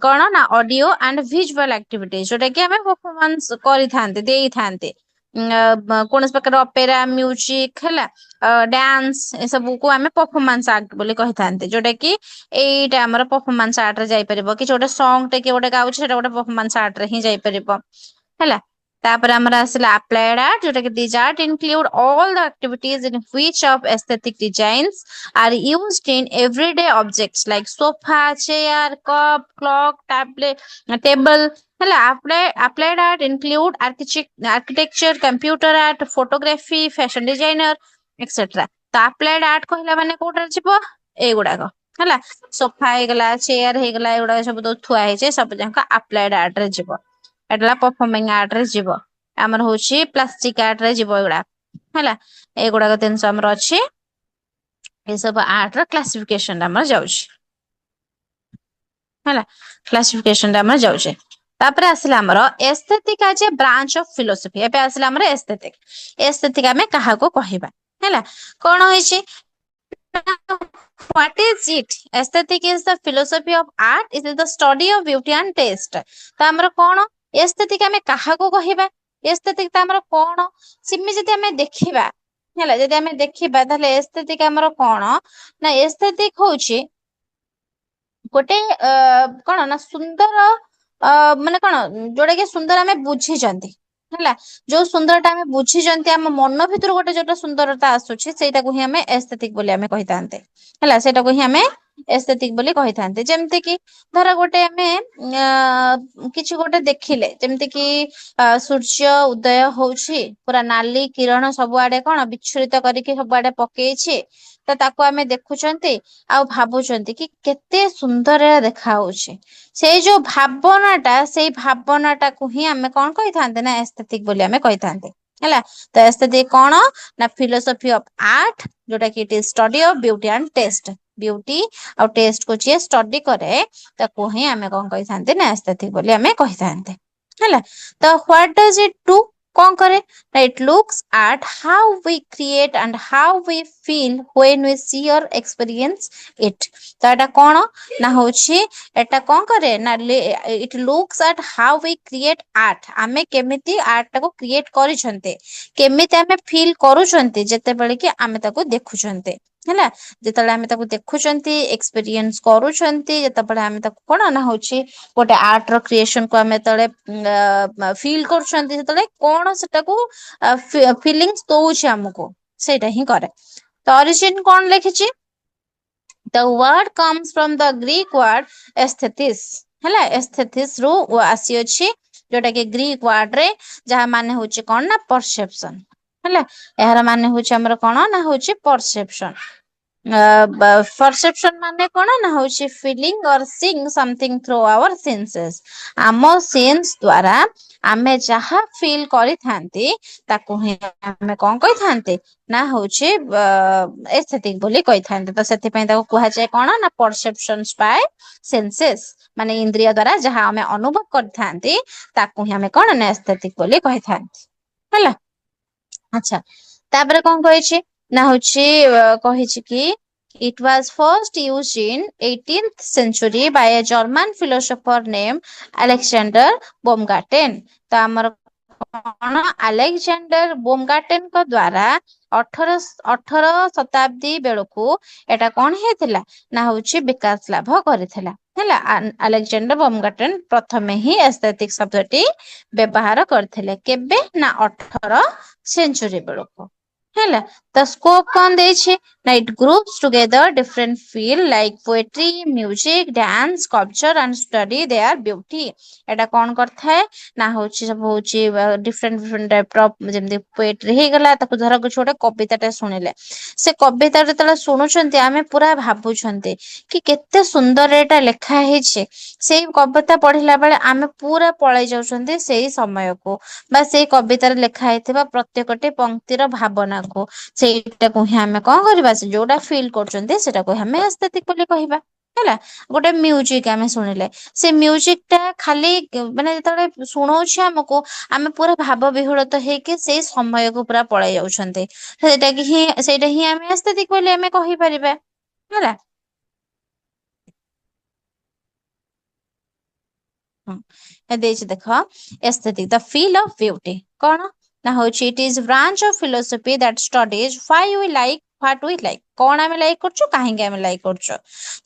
କଣ ନା ଅଡିଓ ଆଣ୍ଡ ଭିଜୁଆଲ ଆକ୍ଟିଭିଟି, ଯୋଉଟା କି ଆମେ ପରଫମାନ୍ସ କରିଥାନ୍ତେ ଦେଇଥାନ୍ତେ। କୌଣସି ପ୍ରକାର ଅପେରା, ମ୍ୟୁଜିକ, ହେଲା ଡ୍ୟାନ୍ସ ଏସବୁକୁ ଆମେ ପରଫମାନ୍ସ ଆର୍ଟ ବୋଲି କହିଥାନ୍ତି। ଯୋଉଟା କି ଏଇଟା ଆମର ପରଫମାନ୍ସ ଆର୍ଟ ରେ ଯାଇପାରିବ। କିଛି ଗୋଟେ ସଙ୍ଗ ଟେ କିଏ ଗୋଟେ ଗାଉଛି ସେଟା ଗୋଟେ ପରଫମାନ୍ସ ଆର୍ଟ ରେ ହିଁ ଯାଇପାରିବ, ହେଲା। ତାପରେ ଆମର ଆସିଲା ଆପ୍ଲାଏଡ ଆର୍ଟ, ଯୋଉଟା କି these art include all the activities in which of aesthetic designs are used in everyday objects like sofa, chair, cup, clock, tablet, table, ହେଲା। applied art include architecture, computer art, photography, fashion designer, etc. ତ applied art କହିଲା ମାନେ କୋଉଟାରେ ଯିବ, ଏଇଗୁଡାକ, ହେଲା। Sofa ହେଇଗଲା, chair ହେଇଗଲା, ଏଗୁଡାକ ସବୁ ଥୁଆ ହେଇଛି, ସବୁ ଯାକ ଆପ୍ଲାଏଡ ଆର୍ଟ ରେ ଯିବ। ଏଟା ପରଫର୍ମିଂ ଆର୍ଟ ରେ ଯିବ, ଆମର ହଉଛି ପ୍ଲାଷ୍ଟିକ ଆର୍ଟ ରେ ଯିବ ଏଗୁଡା ହେଲା। ଏଗୁଡାକ ଜିନିଷ ଆମର ଅଛି। ଏସବୁ ଆର୍ଟ ର କ୍ଲାସିଫିକେସନ ଆମର ଯାଉଛି ହେଲା। କ୍ଲାସିଫିକେସନ ଟା ଆମର ଯାଉଛି। ତାପରେ ଆସିଲା ଆମର ଏସ୍ଥେଟିକ୍ ଆଜ ଏ ବ୍ରାଞ୍ଚ ଅଫ ଫିଲୋସଫି। ଏବେ ଆସିଲା ଆମର ଏସ୍ଥେଟିକ୍। ଏସ୍ଥେଟିକ୍ ଆମେ କାହାକୁ କହିବା ହେଲା। କଣ ହେଇଛି what is it? Aesthetic is the philosophy of art. It is the study of beauty and taste. ତ ଆମର କଣ ଏସ୍ଥେଟିକ୍ ଆମେ କାହାକୁ କହିବା? ଏସ୍ଥେଟିକ୍ ତ ଆମର କଣ? ସେମିତି ଯଦି ଆମେ ଦେଖିବା ହେଲା, ଯଦି ଆମେ ଦେଖିବା ତାହେଲେ ଏସ୍ଥେଟିକ୍ ଆମର କଣ ନା ଏସ୍ଥେଟିକ୍ ହଉଛି ଗୋଟେ କଣ ନା ସୁନ୍ଦର ମାନେ କଣ ଯୋଉଟା କି ସୁନ୍ଦର ଆମେ ବୁଝିଛନ୍ତି ହେଲା। ଯୋଉ ସୁନ୍ଦରଟା ଆମେ ବୁଝିଛନ୍ତି ଆମ ମନ ଭିତରୁ ଗୋଟେ ଯୋଉଟା ସୁନ୍ଦରତା ଆସୁଛି ସେଇଟାକୁ ହିଁ ଆମେ ଏସ୍ଥେଟିକ୍ ବୋଲି ଆମେ କହିଥାନ୍ତେ ହେଲା। ସେଇଟାକୁ ହିଁ ଆମେ ଏସ୍ଥେଟିକ୍ ବୋଲି କହିଥାନ୍ତେ। ଯେମିତି କି ଧର ଗୋଟେ ଆମେ କିଛି ଗୋଟେ ଦେଖିଲେ, ଯେମିତି କି ସୂର୍ଯ୍ୟ ଉଦୟ ହଉଛି, ପୁରା ନାଲି କିରଣ ସବୁଆଡେ କଣ ବିଚ୍ଛୁରିତ କରିକି ସବୁଆଡେ ପକେଇଛି। ତ ତାକୁ ଆମେ ଦେଖୁଛନ୍ତି ଆଉ ଭାବୁଛନ୍ତି କି କେତେ ସୁନ୍ଦର ଦେଖା ହଉଛି। ସେଇ ଯୋଉ ଭାବନାଟା, ସେଇ ଭାବନାଟାକୁ ହିଁ ଆମେ କଣ କହିଥାନ୍ତେ ନା ଏସ୍ଥେଟିକ୍ ବୋଲି ଆମେ କହିଥାନ୍ତେ ହେଲା। ତ ଏସ୍ଥେଟିକ୍ କଣ ନା ଫିଲୋସଫି ଅଫ ଆର୍ଟ, ଯୋଉଟା କି ଇଟ୍ is study of beauty and test. Beauty ଆଉ ଟେଷ୍ଟ କୁ ଯିଏ ଷ୍ଟଡି କରେ ତାକୁ ହିଁ ଆମେ କଣ କହିଥାନ୍ତେ ନା ଏସ୍ଥେଟିକ୍ ବୋଲି ଆମେ କହିଥାନ୍ତେ ହେଲା। ତ ହ୍ୱାଟ ଡଜ ଇଟ୍ ଡୁ? କଣ କରେ? It looks at how we create and how we feel when we see or experience it. ତ ଏଟା କଣ ନା ହଉଛି ଏଟା କଣ କରେ ନା it looks at how we create art. ଆମେ କେମିତି ଆର୍ଟ ଟାକୁ କ୍ରିଏଟ କରିଛନ୍ତି, କେମିତି ଆମେ ଫିଲ୍ କରୁଛନ୍ତି ଯେତେବେଳେ କି ଆମେ ତାକୁ ଦେଖୁଛନ୍ତି ହେଲା। ଯେତେବେଳେ ଆମେ ତାକୁ ଦେଖୁଛନ୍ତି, ଏକ୍ସପିରିଏନ୍ସ କରୁଛନ୍ତି, ଯେତେବେଳେ ଆମେ ତାକୁ କଣ ନା ହଉଛି ଗୋଟେ ଆର୍ଟ ର କ୍ରିଏସନ କୁ ଆମେ ଯେତେବେଳେ ଫିଲ୍ କରୁଛନ୍ତି, ସେତେବେଳେ କଣ ସେଟାକୁ ଫିଲିଙ୍ଗସ୍ ଦଉଛି ଆମକୁ, ସେଇଟା ହିଁ କରେ। ତ ଅରିଜିନ କଣ ଲେଖିଛି? The word comes from the Greek word aesthetis ହେଲା। aesthetis ରୁ ଆସିଅଛି, ଯୋଉଟା କି ଗ୍ରୀକ ୱାର୍ଡ ରେ ଯାହା ମାନେ ହଉଛି କଣ ନା ପରସେପସନ ହେଲା। ଏହାର ମାନେ ହଉଛି ଆମର କଣ ନା ହଉଛି ପରସେପସନ। ପରସେପସନ ମାନେ କଣ ନା ହଉଛି feeling or seeing something through our senses. ଆମ ସେନ୍ସ ଦ୍ଵାରା ଆମେ ଯାହା ଫିଲ୍ କରିଥାନ୍ତି ତାକୁ ହିଁ ଆମେ କଣ କହିଥାନ୍ତେ ନା ହଉଛି ଏସ୍ଥେଟିକ୍ ବୋଲି କହିଥାନ୍ତେ। ତ ସେଥିପାଇଁ ତାକୁ କୁହାଯାଏ କଣ ନା ପରସେପସନ୍ସ ବାଇ ସେନ୍ସେସ୍, ମାନେ ଇନ୍ଦ୍ରିୟ ଦ୍ଵାରା ଯାହା ଆମେ ଅନୁଭବ କରିଥାନ୍ତି ତାକୁ ହିଁ ଆମେ କଣ ନା ଏସ୍ଥେଟିକ୍ ବୋଲି କହିଥାନ୍ତି ହେଲା। ଆଚ୍ଛା, ତାପରେ କଣ କହିଛି ନା ହଉଛି କହିଛି କି it was first used in 18th century by a German philosopher named Alexander Baumgarten। ତ ଆମର କଣ ଆଲେକ୍ଜାଣ୍ଡର ବୋମଗାର୍ଟେନଙ୍କ ଦ୍ଵାରା ଅଠର ଅଠର ଶତାବ୍ଦୀ ବେଳକୁ ଏଟା କଣ ହେଇଥିଲା ନା ହଉଛି ବିକାଶ ଲାଭ କରିଥିଲା ହେଲା। ଆଲେକ୍ଜାଣ୍ଡର ବୋମଗାର୍ଟେନ ପ୍ରଥମେ ହିଁ ଏସ୍ଥେଟିକ୍ ଶବ୍ଦଟି ବ୍ୟବହାର କରିଥିଲେ। କେବେ ନା 18 ସେଞ୍ଚୁରୀ ବେଳକୁ ହେଲା। ତ ସ୍କୋପ କଣ ଦେଇଛି ନା it groups together different field like poetry, music, dance, sculpture and study their beauty। ଏଟା କଣ କରିଥାଏ ନା ହଉଛି ସବୁ ହଉଛି ଡିଫରେଣ୍ଟ ଡିଫରେଣ୍ଟ ଟାଇପ ର, ଯେମିତି ପୋଏଟ୍ରି ହେଇଗଲା। ତାକୁ ଧର କିଛି ଗୋଟେ କବିତାଟେ ଶୁଣିଲେ, ସେ କବିତା ଯେତେବେଳେ ଶୁଣୁଛନ୍ତି ଆମେ ପୁରା ଭାବୁଛନ୍ତି କି କେତେ ସୁନ୍ଦର ଏଟା ଲେଖା ହେଇଛି। ସେଇ କବିତା ପଢିଲା ବେଳେ ଆମେ ପୁରା ପଳେଇ ଯାଉଛନ୍ତି ସେଇ ସମୟକୁ ବା ସେଇ କବିତାରେ ଲେଖା ହେଇଥିବା ପ୍ରତ୍ୟେକଟି ପଂକ୍ତିର ଭାବନାକୁ। ସେଇଟାକୁ ହିଁ ଆମେ କଣ କରିବା, ଯୋଉଟା ଫିଲ୍ କରୁଛନ୍ତି ସେଟାକୁ ଆମେ ଏସ୍ଥେଟିକ୍ ବୋଲି କହିବା ହେଲା। ଗୋଟେ ମ୍ୟୁଜିକ ଆମେ ଶୁଣିଲେ, ସେ ମ୍ୟୁଜିକ ଟା ଖାଲି ମାନେ ଯେତେବେଳେ ଶୁଣଉଛି ଆମକୁ, ଆମେ ପୁରା ଭାବ ବିହ୍ୱଳିତ ହେଇକି ସେଇ ସମୟକୁ ପୁରା ପଳେଇ ଯାଉଛନ୍ତି। ସେଇଟା ହିଁ ଆମେ ଏସ୍ଥେଟିକ୍ ବୋଲି ଆମେ କହିପାରିବା ହେଲା। ଦେଇଛି ଦେଖ, aesthetic the feel of beauty କଣ ନା ହଉଛି it is branch of philosophy that studies why we like what we like। କଣ ଆମେ ଲାଇକ୍ କରୁଛୁ, କାହିଁକି ଆମେ ଲାଇକ୍ କରୁଛୁ।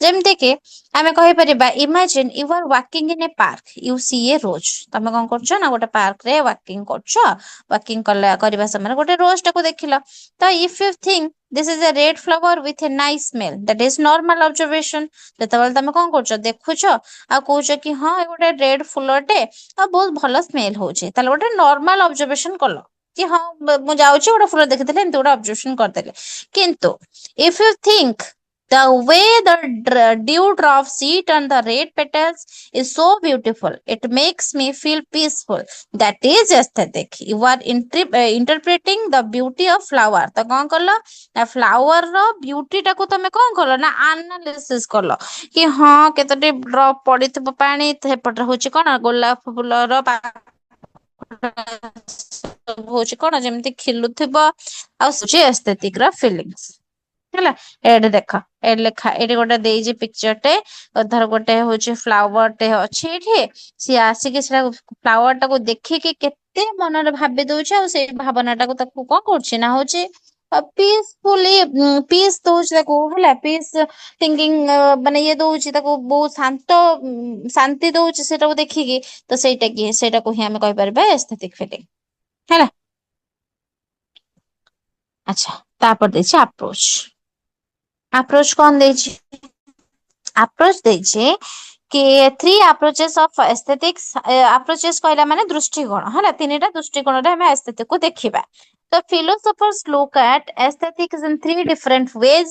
ଯେମିତି କି ଆମେ କହିପାରିବା imagine you are walking in a park, you see a rose। ତମେ କଣ କରୁଛ ନା ଗୋଟେ ପାର୍କ ରେ ୱାକିଂ କରୁଛ, ୱାକିଂ କରିବା ସମୟରେ ଗୋଟେ ରୋଜ ଟାକୁ ଦେଖିଲ। ତ if you think this is a red flower with a nice smell, that is normal observation। ଯେତେବେଳେ ତମେ କଣ କରୁଛ, ଦେଖୁଛ ଆଉ କହୁଛ କି ହଁ ଏ ଗୋଟେ ରେଡ ଫୁଲଟେ ଆଉ ବହୁତ ଭଲ ସ୍ମେଲ ହଉଛି, ତାହେଲେ ଗୋଟେ ନର୍ମାଲ ଅବଜରଭେସନ କଲ କି ହଁ ମୁଁ ଯାଉଛି ଗୋଟେ ଫୁଲ ଦେଖିଥିଲି, ଏମିତି ଗୋଟେ ଅବଜରଭେସନ କରିଦେଲେ। କିନ୍ତୁ if you think The way the dewdrops sit on the red petals is so beautiful. It makes me feel peaceful. That is aesthetic. You are interpreting the beauty of flower. ତ କଣ କଲ ନା flower ର beauty ଟାକୁ ତମେ କଣ କଲ ନା analysis କଲ କି ହଁ କେତୋଟି ଡ୍ରପ ପଡିଥିବ ପାଣି ସେପଟରେ ହଉଛି କଣ ଗୋଲାପ ଫୁଲର ସବୁ ହଉଛି କଣ ଯେମିତି ଖିଲୁଥିବ ଆଉ ହଉଛି aesthetic ର feelings ହେଲା। ଏଠି ଦେଖ ଏଠି ଲେଖା ଏଠି ଗୋଟେ ଦେଇଛି ପିକ୍ଚର ଟେ ଧର ଗୋଟେ ହଉଛି ଫ୍ଲାୱାର ଟେ ଅଛି ଏଠି ସିଏ ଆସିକି ସେଟା ଫ୍ଲାୱାର ଟାକୁ ଦେଖିକି କେତେ ମନରେ ଭାବି ଦଉଛି ଆଉ ସେଇ ଭାବନା ଟାକୁ ତାକୁ କଣ କରୁଛି ନା ହଉଛି ପିସଫୁଲି ପିସ୍ ଦଉଛି ତାକୁ ହେଲା ପିସ୍ ଥିଙ୍କିଂ ମାନେ ଇଏ ଦଉଛି ତାକୁ ବହୁତ ଶାନ୍ତ ଶାନ୍ତି ଦଉଛି ସେଟାକୁ ଦେଖିକି ତ ସେଇଟାକୁ ହିଁ ଆମେ କହିପାରିବା ଏସ୍ଥେଟିକ ଫିଲିଂ ହେଲା। ଆଚ୍ଛା ତାପରେ ଦେଇଛି ଆପ୍ରୋଚ କଣ ଦେଇଛି ଆପ୍ରୋଚ ଦେଇଛି କି three approaches of aesthetics approaches କହିଲା ମାନେ ଦୃଷ୍ଟିକୋଣ ହେଲା ତିନିଟା ଦୃଷ୍ଟିକୋଣରେ ଆମେ ଏସ୍ଥେଟିକ୍ କୁ ଦେଖିବା। ତ philosophers look at aesthetics in three different ways: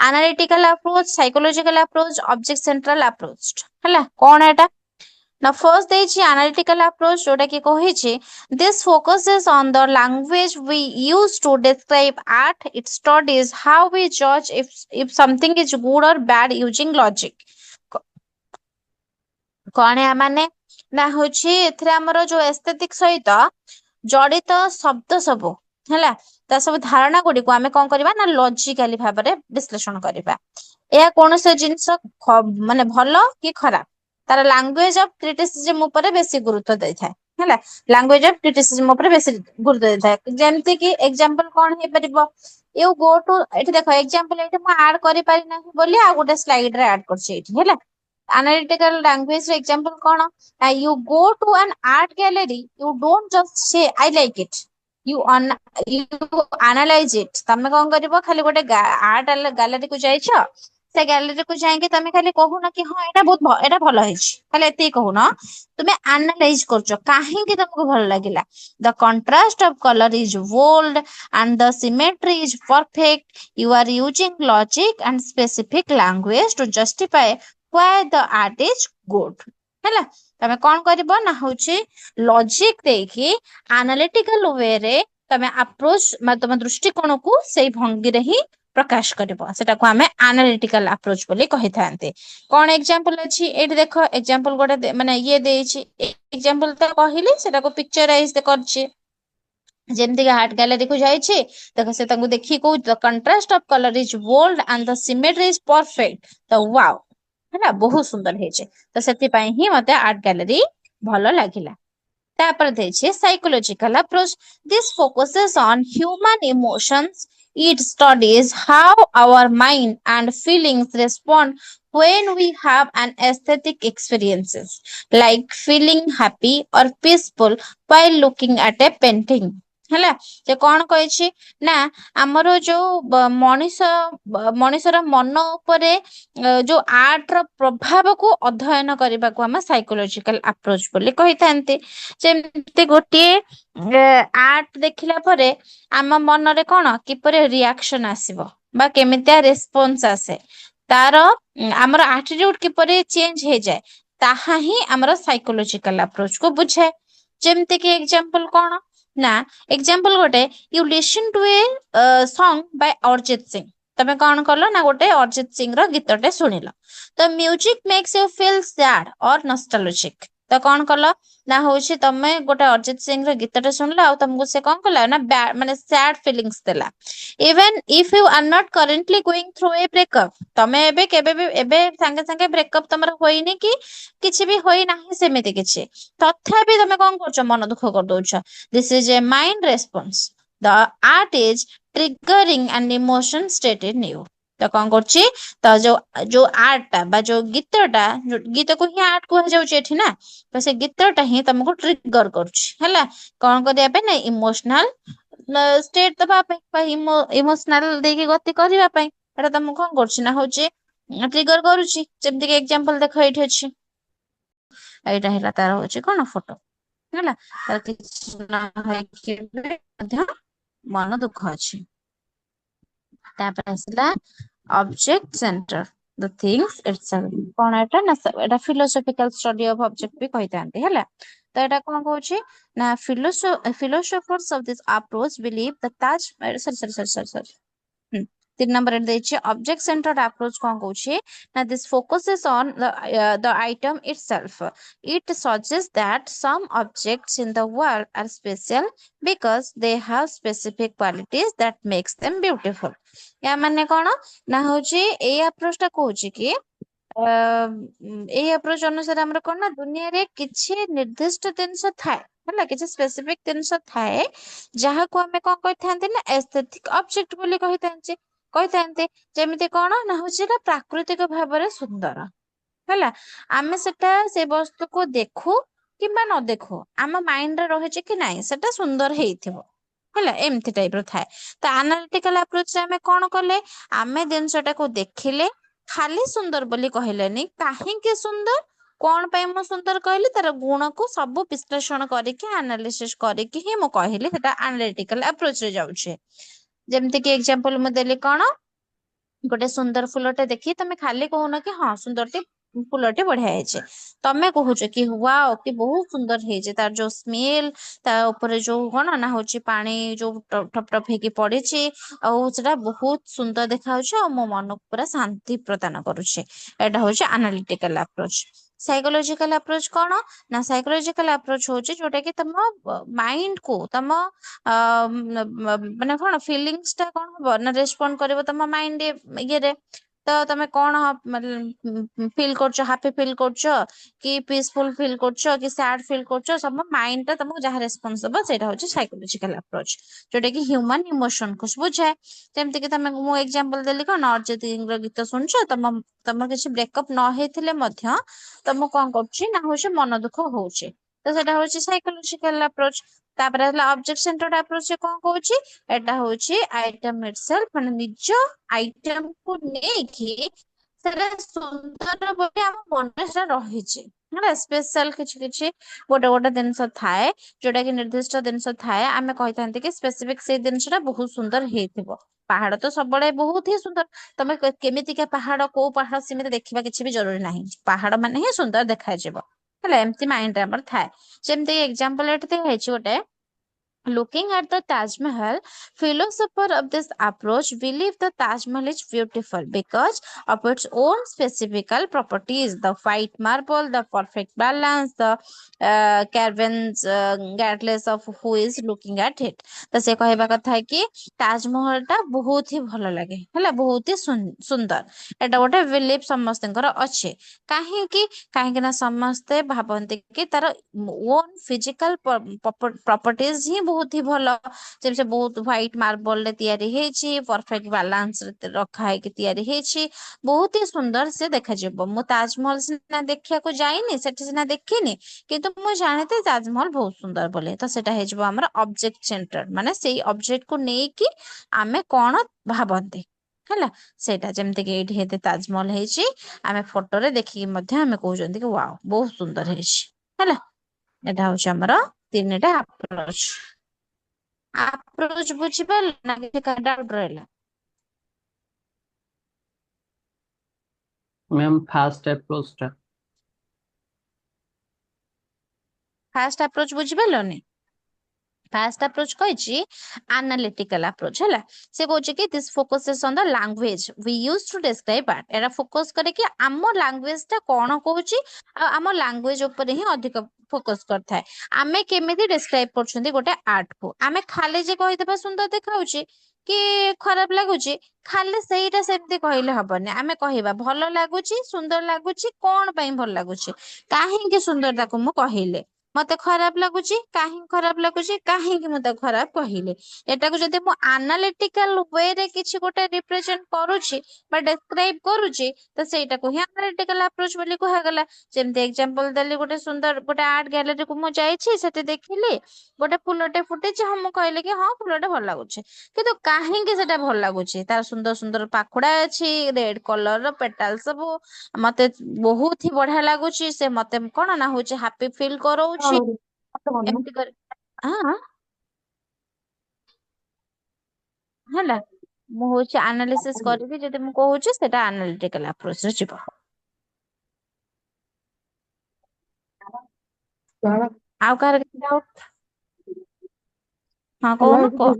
analytical approach, psychological approach, object central approach ହେଲା କଣ ଏଟା ନା ଫର୍ଷ୍ଟ ଦେଇଛି analytical approach ଯୋଉଟା କି କହିଛି this focuses on the language we use to describe art. It studies how we judge if something is good or bad using logic. କଣ ୟା ମାନେ ନା ହଉଛି ଏଥିରେ ଆମର ଯୋଉ ଏସ୍ଥେଟିକ୍ ସହିତ ଜଡିତ ଶବ୍ଦ ସବୁ ହେଲା ତା ସବୁ ଧାରଣା ଗୁଡିକୁ ଆମେ କଣ କରିବା ନା ଲଜିକାଲି ଭାବରେ ବିଶ୍ଳେଷଣ କରିବା। ଏହା କୌଣସି ଜିନିଷ ମାନେ ଭଲ କି ଖରାପ ତାର ଲାଙ୍ଗୁଏଜ ଅଫ କ୍ରିଟିସିଜମ ଉପରେ ବେଶୀ ଗୁରୁତ୍ୱ ଦେଇଥାଏ ହେଲା। ଲାଙ୍ଗୁଏଜ ଅଫ କ୍ରିଟିସିଜମ ଉପରେ ବେଶୀ ଗୁରୁତ୍ୱ ଦେଇଥାଏ ଯେମିତି କି ଏକ୍ସାମ୍ପଲ କଣ ହେଇପାରିବ ୟୁ ଗୋ ଟୁ ଏଠି ଦେଖ ଏକ୍ସାମ୍ପଲ ଏଇଠି ମୁଁ ଆଡ କରିପାରି ନାହିଁ ବୋଲି ଆଉ ଗୋଟେ ସ୍ଲାଇଡ ରେ ଆଡ କରିଛି ଏଇଠି ହେଲା। ଆନାଲିଟିକାଲ ଲାଙ୍ଗୁଏଜ ର ଏକ୍ସାମ୍ପଲ କଣ you go to an art gallery you don't just say I like it you analyse it ତମେ କଣ କରିବ ଖାଲି ଗୋଟେ ଆର୍ଟ ଗ୍ୟାଲେରୀ କୁ ଯାଇଛ ସେ ଗ୍ୟାଲେରୀକୁ ଯାଇକି ତମେ ଖାଲି କହୁନ କି ହଁ ଏଇଟା ଭଲ ହେଇଛି ଖାଲି ଏତିକି କହୁନ ତୁମେ ଆନାଲାଇଜ କରୁଛ କାହିଁକି ତମକୁ ଭଲ ଲାଗିଲା। The contrast of color is bold and the symmetry is perfect. You are using logic and specific language to justify why the art is good ହେଲା। ତମେ କଣ କରିବ ନା ହଉଛି ଲଜିକ ଦେଇକି ଆନାଲିଟିକାଲ ୱେରେ ତମେ ଆପ୍ରୋଚ ତମ ଦୃଷ୍ଟିକୋଣକୁ ସେଇ ଭଙ୍ଗୀରେ ହିଁ ପ୍ରକାଶ କରିବ ସେଟାକୁ ଆମେ ଆନାଲିଟିକାଲ ଆପ୍ରୋଚ ବୋଲି କହିଥାନ୍ତି। କଣ ଏକ୍ସାମ୍ପଲ ଅଛି ଏଇଠି ଦେଖ ଏକ୍ସାମ୍ପଲ ଗୋଟେ ମାନେ ଇଏ ଦେଇଛି ଏକ୍ସାମ୍ପଲ ତ କହିଲି ସେଟାକୁ ପିକ୍ଚରାଇଜ କରିଛି ଯେମିତିକି ଆର୍ଟ ଗ୍ୟାଲେରୀକୁ ଯାଇଛି ଦେଖ ସେ ତାଙ୍କୁ ଦେଖିକି କହୁଛି the contrast of color is bold and the symmetry is perfect ତ ୱାଓ ହେଲା ବହୁତ ସୁନ୍ଦର ହେଇଛି ତ ସେଥିପାଇଁ ହିଁ ମତେ ଆର୍ଟ ଗ୍ୟାଲେରୀ ଭଲ ଲାଗିଲା। ତାପରେ ଦେଇଛି psychological approach this focuses on human emotions. It studies how our mind and feelings respond when we have an aesthetic experiences like feeling happy or peaceful while looking at a painting ହେଲା ସେ କଣ କହିଛି ନା ଆମର ଯୋଉ ମଣିଷର ମନ ଉପରେ ଯୋଉ ଆର୍ଟ ର ପ୍ରଭାବକୁ ଅଧ୍ୟୟନ କରିବାକୁ ଆମେ ସାଇକୋଲୋଜିକାଲ ଆପ୍ରୋଚ ବୋଲି କହିଥାନ୍ତି। ଯେମିତି ଗୋଟିଏ ଆର୍ଟ ଦେଖିଲା ପରେ ଆମ ମନରେ କଣ କିପରି ରିଆକ୍ସନ ଆସିବ ବା କେମିତିଆ ରେସ୍ପନ୍ସ ଆସେ ତାର ଆମର ଆଟିଟ୍ୟୁଡ କିପରି ଚେଞ୍ଜ ହେଇଯାଏ ତାହା ହିଁ ଆମର ସାଇକୋଲୋଜିକାଲ ଆପ୍ରୋଚ କୁ ବୁଝାଏ। ଯେମିତି କି ଏକ୍ସାମ୍ପଲ କଣ ନା ଏକ୍ସାମ୍ପଲ ଗୋଟେ ୟୁ ଲିସନ ଟୁ ଏ ସଙ୍ଗ ବାଇ ଅରିଜିତ ସିଂ ତମେ କଣ କଲ ନା ଗୋଟେ ଅରିଜିତ ସିଂ ର ଗୀତଟେ ଶୁଣିଲ ତ ମ୍ୟୁଜିକ ମେକ୍ସ ୟୁ ଫିଲ୍ ସ୍ୟାଡ ଅର ନଷ୍ଟାଲଜିକ ତ କଣ କଲ ନା ହଉଛି ତମେ ଗୋଟେ ଅରିଜିତ ସିଂ ର ଗୀତଟେ ଶୁଣିଲ ଆଉ ତମକୁ ସେ କଣ କଲା ନା ମାନେ ସ୍ୟାଡ ଫିଲିଙ୍ଗସ ଦେଲା even if you are not currently going through a breakup ତମେ ଏବେ କେବେ ବି ଏବେ ସାଙ୍ଗେ ସାଙ୍ଗେ ବ୍ରେକଅପ ତମର ହୋଇନି କି କିଛି ବି ହୋଇନାହିଁ ସେମିତି କିଛି ତଥାପି ତମେ କଣ କରୁଛ ମନ ଦୁଃଖ କରିଦଉଛ this is a mind response the art is triggering an emotion state in you ତ କଣ କରୁଛି ତ ଯୋଉ ଆର୍ଟ ଟା ବା ଯୋଉ ଗୀତଟା ଗୀତକୁ ହିଁ ଆର୍ଟ କୁହାଯାଉଛି ଏଠି ନା ତ ସେ ଗୀତଟା ହିଁ ତମକୁ ଟ୍ରିଗର କରୁଛି ହେଲା କଣ କରିବା ପାଇଁ ନା ଇମୋସନାଲ ଷ୍ଟେଟ ଦବା ପାଇଁ ବା ଇମୋସନାଲ ଦେଇକି ଗତି କରିବା ପାଇଁ ଏଟା ତମକୁ କଣ କରୁଛି ନା ହଉଛି ଟ୍ରିଗର କରୁଛି ଯେମିତି କି ଏକ୍ସାମ୍ପଲ ଦେଖ ଏଇଠି ଅଛି ଏଇଟା ହେଲା ତାର ହଉଛି କଣ ଫଟୋ ହେଲା ତାର କିଛି ନ ହେଇକି ମଧ୍ୟ ମନ ଦୁଃଖ ଅଛି। ତାପରେ ଆସିଲା object center the things itself କଣ ଏଟା ନା ଏଟା philosophical study of object ବି କହିଥାନ୍ତି ହେଲା ତ ଏଟା କଣ କହୁଛି ନା philosophers of this approach believe the Taj sorry 3 number ଦେଇଛି object centered approach କଣ କହୁଛି ନା this focuses on the item itself. It suggests that some objects in the world are special because they have specific qualities that makes them beautiful. ୟା ମାନେ କଣ ନା ହଉଛି ଏଇ approach ଟା କହୁଛି କି ଏଇ ଆପ୍ରୋଚ ଅନୁସାରେ ଆମର କଣ ନା ଦୁନିଆରେ କିଛି ନିର୍ଦ୍ଦିଷ୍ଟ ଜିନିଷ ଥାଏ ହେଲା କିଛି ସ୍ପେସିଫିକ ଜିନିଷ ଥାଏ ଯାହାକୁ ଆମେ କଣ କହିଥାନ୍ତି ନା ଏସ୍ଥେଟିକ ଅବଜେକ୍ଟ ବୋଲି କହିଥାନ୍ତି ଯେମିତି କଣ ନା ହଉଛି ଏଟା ପ୍ରାକୃତିକ ଭାବରେ ସୁନ୍ଦର ହେଲା ଆମେ ସେଟା ସେ ବସ୍ତୁକୁ ଦେଖୁ କିମ୍ବା ନ ଦେଖୁ ଆମ ମାଇଣ୍ଡରେ ରହିଛି କି ନାଇଁ ସେଟା ସୁନ୍ଦର ହେଇଥିବ ହେଲା ଏମିତି ଟାଇପ ର ଥାଏ ତ ଆନାଲିଟିକାଲ ଆପ୍ରୋଚରେ ଆମେ କଣ କଲେ ଆମେ ଜିନିଷଟାକୁ ଦେଖିଲେ ଖାଲି ସୁନ୍ଦର ବୋଲି କହିଲେନି କାହିଁକି ସୁନ୍ଦର କଣ ପାଇଁ ମୁଁ ସୁନ୍ଦର କହିଲି ତାର ଗୁଣକୁ ସବୁ ବିଶ୍ଳେଷଣ କରିକି ଆନାଲିସିସ କରିକି ହିଁ ମୁଁ କହିଲି ସେଟା ଆନାଲିଟିକାଲ ଆପ୍ରୋଚ ରେ ଯାଉଛି ଯେମିତି କି ଏକ୍ସାମ୍ପଲ ମୁଁ ଦେଲି କଣ ଗୋଟେ ସୁନ୍ଦର ଫୁଲଟେ ଦେଖି ତମେ ଖାଲି କହୁନ କି ହଁ ସୁନ୍ଦରଟେ ଫୁଲଟେ ବଢିଆ ହେଇଛି ତମେ କହୁଛ କି ୱାଓ କି ବହୁତ ସୁନ୍ଦର ହେଇଛି ତାର ଯୋଉ ସ୍ମେଲ ତା ଉପରେ ଯୋଉ କଣ ନା ହଉଛି ପାଣି ଯୋଉ ଠପ ଠପ ହେଇକି ପଡିଛି ଆଉ ସେଟା ବହୁତ ସୁନ୍ଦର ଦେଖା ଯାଉଛି ଆଉ ମୋ ମନକୁ ପୁରା ଶାନ୍ତି ପ୍ରଦାନ କରୁଛି ଏଇଟା ହଉଛି ଆନାଲିଟିକାଲ ଆପ୍ରୋଚ ସାଇକୋଲୋଜିକାଲ ଆପ୍ରୋଚ କଣ ନା ସାଇକୋଲୋଜିକାଲ ଆପ୍ରୋଚ ହଉଛି ଯୋଉଟା କି ତମ ମାଇଣ୍ଡ କୁ ତମ ମାନେ କଣ ଫିଲିଙ୍ଗସ ଟା କଣ ହବ ନା ରେସ୍ପଣ୍ଡ କରିବ ତମ ମାଇଣ୍ଡ ଇଏରେ ତ ତମେ କଣ ଫିଲ୍ କରୁଛ ହାପି ଫିଲ୍ କରୁଛ କି ପିସଫୁଲ ଫିଲ୍ କରୁଛ କି ସାଡ ଫିଲ୍ କରୁଛ ସବୁ ମାଇଣ୍ଡ ଟା ତମକୁ ଯାହା ରେସପନ୍ସ ଦବ ସେଇଟା ହଉଛି ସାଇକୋଲୋଜିକାଲ ଆପ୍ରୋଚ ଯୋଉଟା କି ହ୍ୟୁମାନ ଇମୋସନକୁ ବୁଝାଏ ଯେମିତି କି ତମେ ମୁଁ ଏକ୍ସାମ୍ପଲ ଦେଲି କଣ ଅରିଜିତଙ୍କ ଗୀତ ଶୁଣୁଛ ତମର କିଛି ବ୍ରେକଅପ୍ ନ ହେଇଥିଲେ ମଧ୍ୟ ତମକୁ କଣ କରୁଛି ନା ହଉଛି ମନ ଦୁଃଖ ହଉଛି ତ ସେଇଟା ହଉଛି ସାଇକୋଲୋଜିକାଲ ଆପ୍ରୋଚ ତାପରେ ହେଲା ଅବଜେକ୍ଟ ସେଣ୍ଟର୍ଡ ଆପ୍ରୋଚ କଣ କହୁଛି ଏଟା ହଉଛି ଆଇଟମ ଇଟସେଲ୍ଫ ମାନେ ନିଜ ଆଇଟମକୁ ନେଇକି ସେଟା ସୁନ୍ଦର ବୋଲି ଆମ ମନରେ ସେଟା ରହିଛି ହେଲା ସ୍ପେଶାଲ କିଛି କିଛି ଗୋଟେ ଗୋଟେ ଜିନିଷ ଥାଏ ଯୋଉଟା କି ନିର୍ଦ୍ଦିଷ୍ଟ ଜିନିଷ ଥାଏ ଆମେ କହିଥାନ୍ତି କି ସ୍ପେସିଫିକ ସେଇ ଜିନିଷ ଟା ବହୁତ ସୁନ୍ଦର ହେଇଥିବ ପାହାଡ ତ ସବୁବେଳେ ବହୁତ ହିଁ ସୁନ୍ଦର ତମେ କେମିତିକା ପାହାଡ କୋଉ ପାହାଡ ସେମିତି ଦେଖିବା କିଛି ବି ଜରୁରୀ ନାହିଁ ପାହାଡ ମାନେ ହିଁ ସୁନ୍ଦର ଦେଖାଯିବ ହେଲା ଏମିତି ମାଇଣ୍ଡରେ ଆମର ଥାଏ ଯେମିତି ଏକ୍ସାମ୍ପଲ ଏଠି ହେଇଛି ଗୋଟେ Looking at the Taj Mahal, philosophers of this approach believe the Taj Mahal is beautiful because of its own specific properties. The white marble, the perfect balance, the carvings, regardless of who is looking at it. ତ ସେ କହିବା କଥା କି ତାଜମହଲ ଟା ବହୁତ ହି ଭଲ ଲାଗେ ହେଲା ବହୁତ ହି ସୁନ୍ଦର ଏଟା ଗୋଟେ ବିଲିଫ ସମସ୍ତଙ୍କର ଅଛି କାହିଁକି କାହିଁକି ନା ସମସ୍ତେ ଭାବନ୍ତି କି ତାର ଓନ୍ ଫିଜିକାଲ ପ୍ରପର୍ଟିଜ ହିଁ ବହୁତ ହି ଭଲ ଯେମିତି ବହୁତ ହ୍ୱାଇଟ ମାର୍ବଲ ରେ ତିଆରି ହେଇଛି ପରଫେକ୍ଟ ବାଲାନ୍ସ ରେ ରଖା ହେଇକି ତିଆରି ହେଇଛି ବହୁତ ହି ସୁନ୍ଦର ସେ ଦେଖାଯିବ ମୁଁ ତାଜମହଲ ସିନା ଦେଖିବାକୁ ଯାଇନି ସେଠି ସିନା ଦେଖିନି କିନ୍ତୁ ମୁଁ ଜାଣିଥାଏ ତାଜମହଲ ବହୁତ ସୁନ୍ଦର ବୋଲି ତ ସେଇଟା ହେଇଯିବ ଆମର ଅବଜେକ୍ଟ ସେଣ୍ଟର ମାନେ ସେଇ ଅବଜେକ୍ଟ କୁ ନେଇକି ଆମେ କଣ ଭାବନ୍ତି ହେଲା ସେଇଟା ଯେମିତି କି ଏଇଠି ହେଇతే ତାଜମହଲ ହେଇଛି ଆମେ ଫଟୋରେ ଦେଖିକି ମଧ୍ୟ ଆମେ କହୁଛନ୍ତି କି ୱାଓ ବହୁତ ସୁନ୍ଦର ହେଇଛି ହେଲା ଏଟା ହଉଛି ଆମର ତିନିଟା ଆପ୍ରୋଚ ବୁଝିପାରିଲ ନା କିଛି ଡାଉଟ ରହିଲା मैम फास्ट अप्रोच टा ଫାଷ୍ଟ ଆପ୍ରୋଚ ବୁଝିପାରିଲନି ଫାଷ୍ଟ ଆପ୍ରୋଚ କହିଛି ଆନାଲିଟିକାଲ ଆପ୍ରୋଚ ହେଲା ସେ କହୁଛି କି this focuses on the language we use to describe art ଏଟା ଫୋକସ କରେ କି ଆମ ଲାଙ୍ଗୁଏଜ ଟା କଣ କହୁଛି ଆଉ ଆମ ଲାଙ୍ଗୁଏଜ ଉପରେ ହିଁ ଅଧିକ ଫୋକସ କରିଥାଏ ଆମେ କେମିତି ଡେସ୍କ୍ରାଇବ କରୁଛନ୍ତି ଗୋଟେ ଆର୍ଟ କୁ ଆମେ ଖାଲି ଯେ କହିଦେବା ସୁନ୍ଦର ଦେଖାଉଛି କି ଖରାପ ଲାଗୁଛି ଖାଲି ସେଇଟା ସେମିତି କହିଲେ ହବନି ଆମେ କହିବା ଭଲ ଲାଗୁଛି ସୁନ୍ଦର ଲାଗୁଛି କଣ ପାଇଁ ଭଲ ଲାଗୁଛି କାହିଁକି ସୁନ୍ଦର ତାକୁ ମୁଁ କହିଲି ମତେ ଖରାପ ଲାଗୁଛି କାହିଁକି ଖରାପ ଲାଗୁଛି କାହିଁକି ମୁଁ ତାକୁ ଖରାପ କହିଲି ଏଟାକୁ ଯଦି ମୁଁ ଆନାଲିଟିକାଲ ୱେରେ କିଛି ଗୋଟେ ରିପ୍ରେଜେଣ୍ଟ କରୁଛି ବା ଡେସ୍କ୍ରାଇବ କରୁଛି ତ ସେଇଟାକୁ ହିଁ ଆନାଲିଟିକାଲ ଆପ୍ରୋଚ ବୋଲି କୁହାଗଲା ଯେମିତି ଏକ୍ସାମ୍ପଲ ଦେଲି ଗୋଟେ ସୁନ୍ଦର ଗୋଟେ ଆର୍ଟ ଗ୍ୟାଲେରୀକୁ ମୁଁ ଯାଇଛି ସେଠି ଦେଖିଲି ଗୋଟେ ଫୁଲଟେ ଫୁଟିଛି ହଁ ମୁଁ କହିଲି କି ହଁ ଫୁଲଟେ ଭଲ ଲାଗୁଛି କିନ୍ତୁ କାହିଁକି ସେଟା ଭଲ ଲାଗୁଛି ତାର ସୁନ୍ଦର ସୁନ୍ଦର ପାଖୁଡା ଅଛି ରେଡ କଲର ର ପେଟାଲ ସବୁ ମତେ ବହୁତ ହି ବଢିଆ ଲାଗୁଛି ସେ ମତେ କଣ ନା ହଉଛି ହାପି ଫିଲ୍ କରଉଛି କଣ ଏମିତି କରି ହଁ ହେଲା ମୁଁ ହଉଛି ଆନାଲିସିସ୍ କରିକି ଯଦି ମୁଁ କହୁଛି ସେଟା ଆନାଲିଟିକାଲ ଆପ୍ରୋଚ ରେ ଯିବ। ଆଉ କାହାର କିଛି ଡାଉଟ୍? ହଁ କହୁନ କୁହ।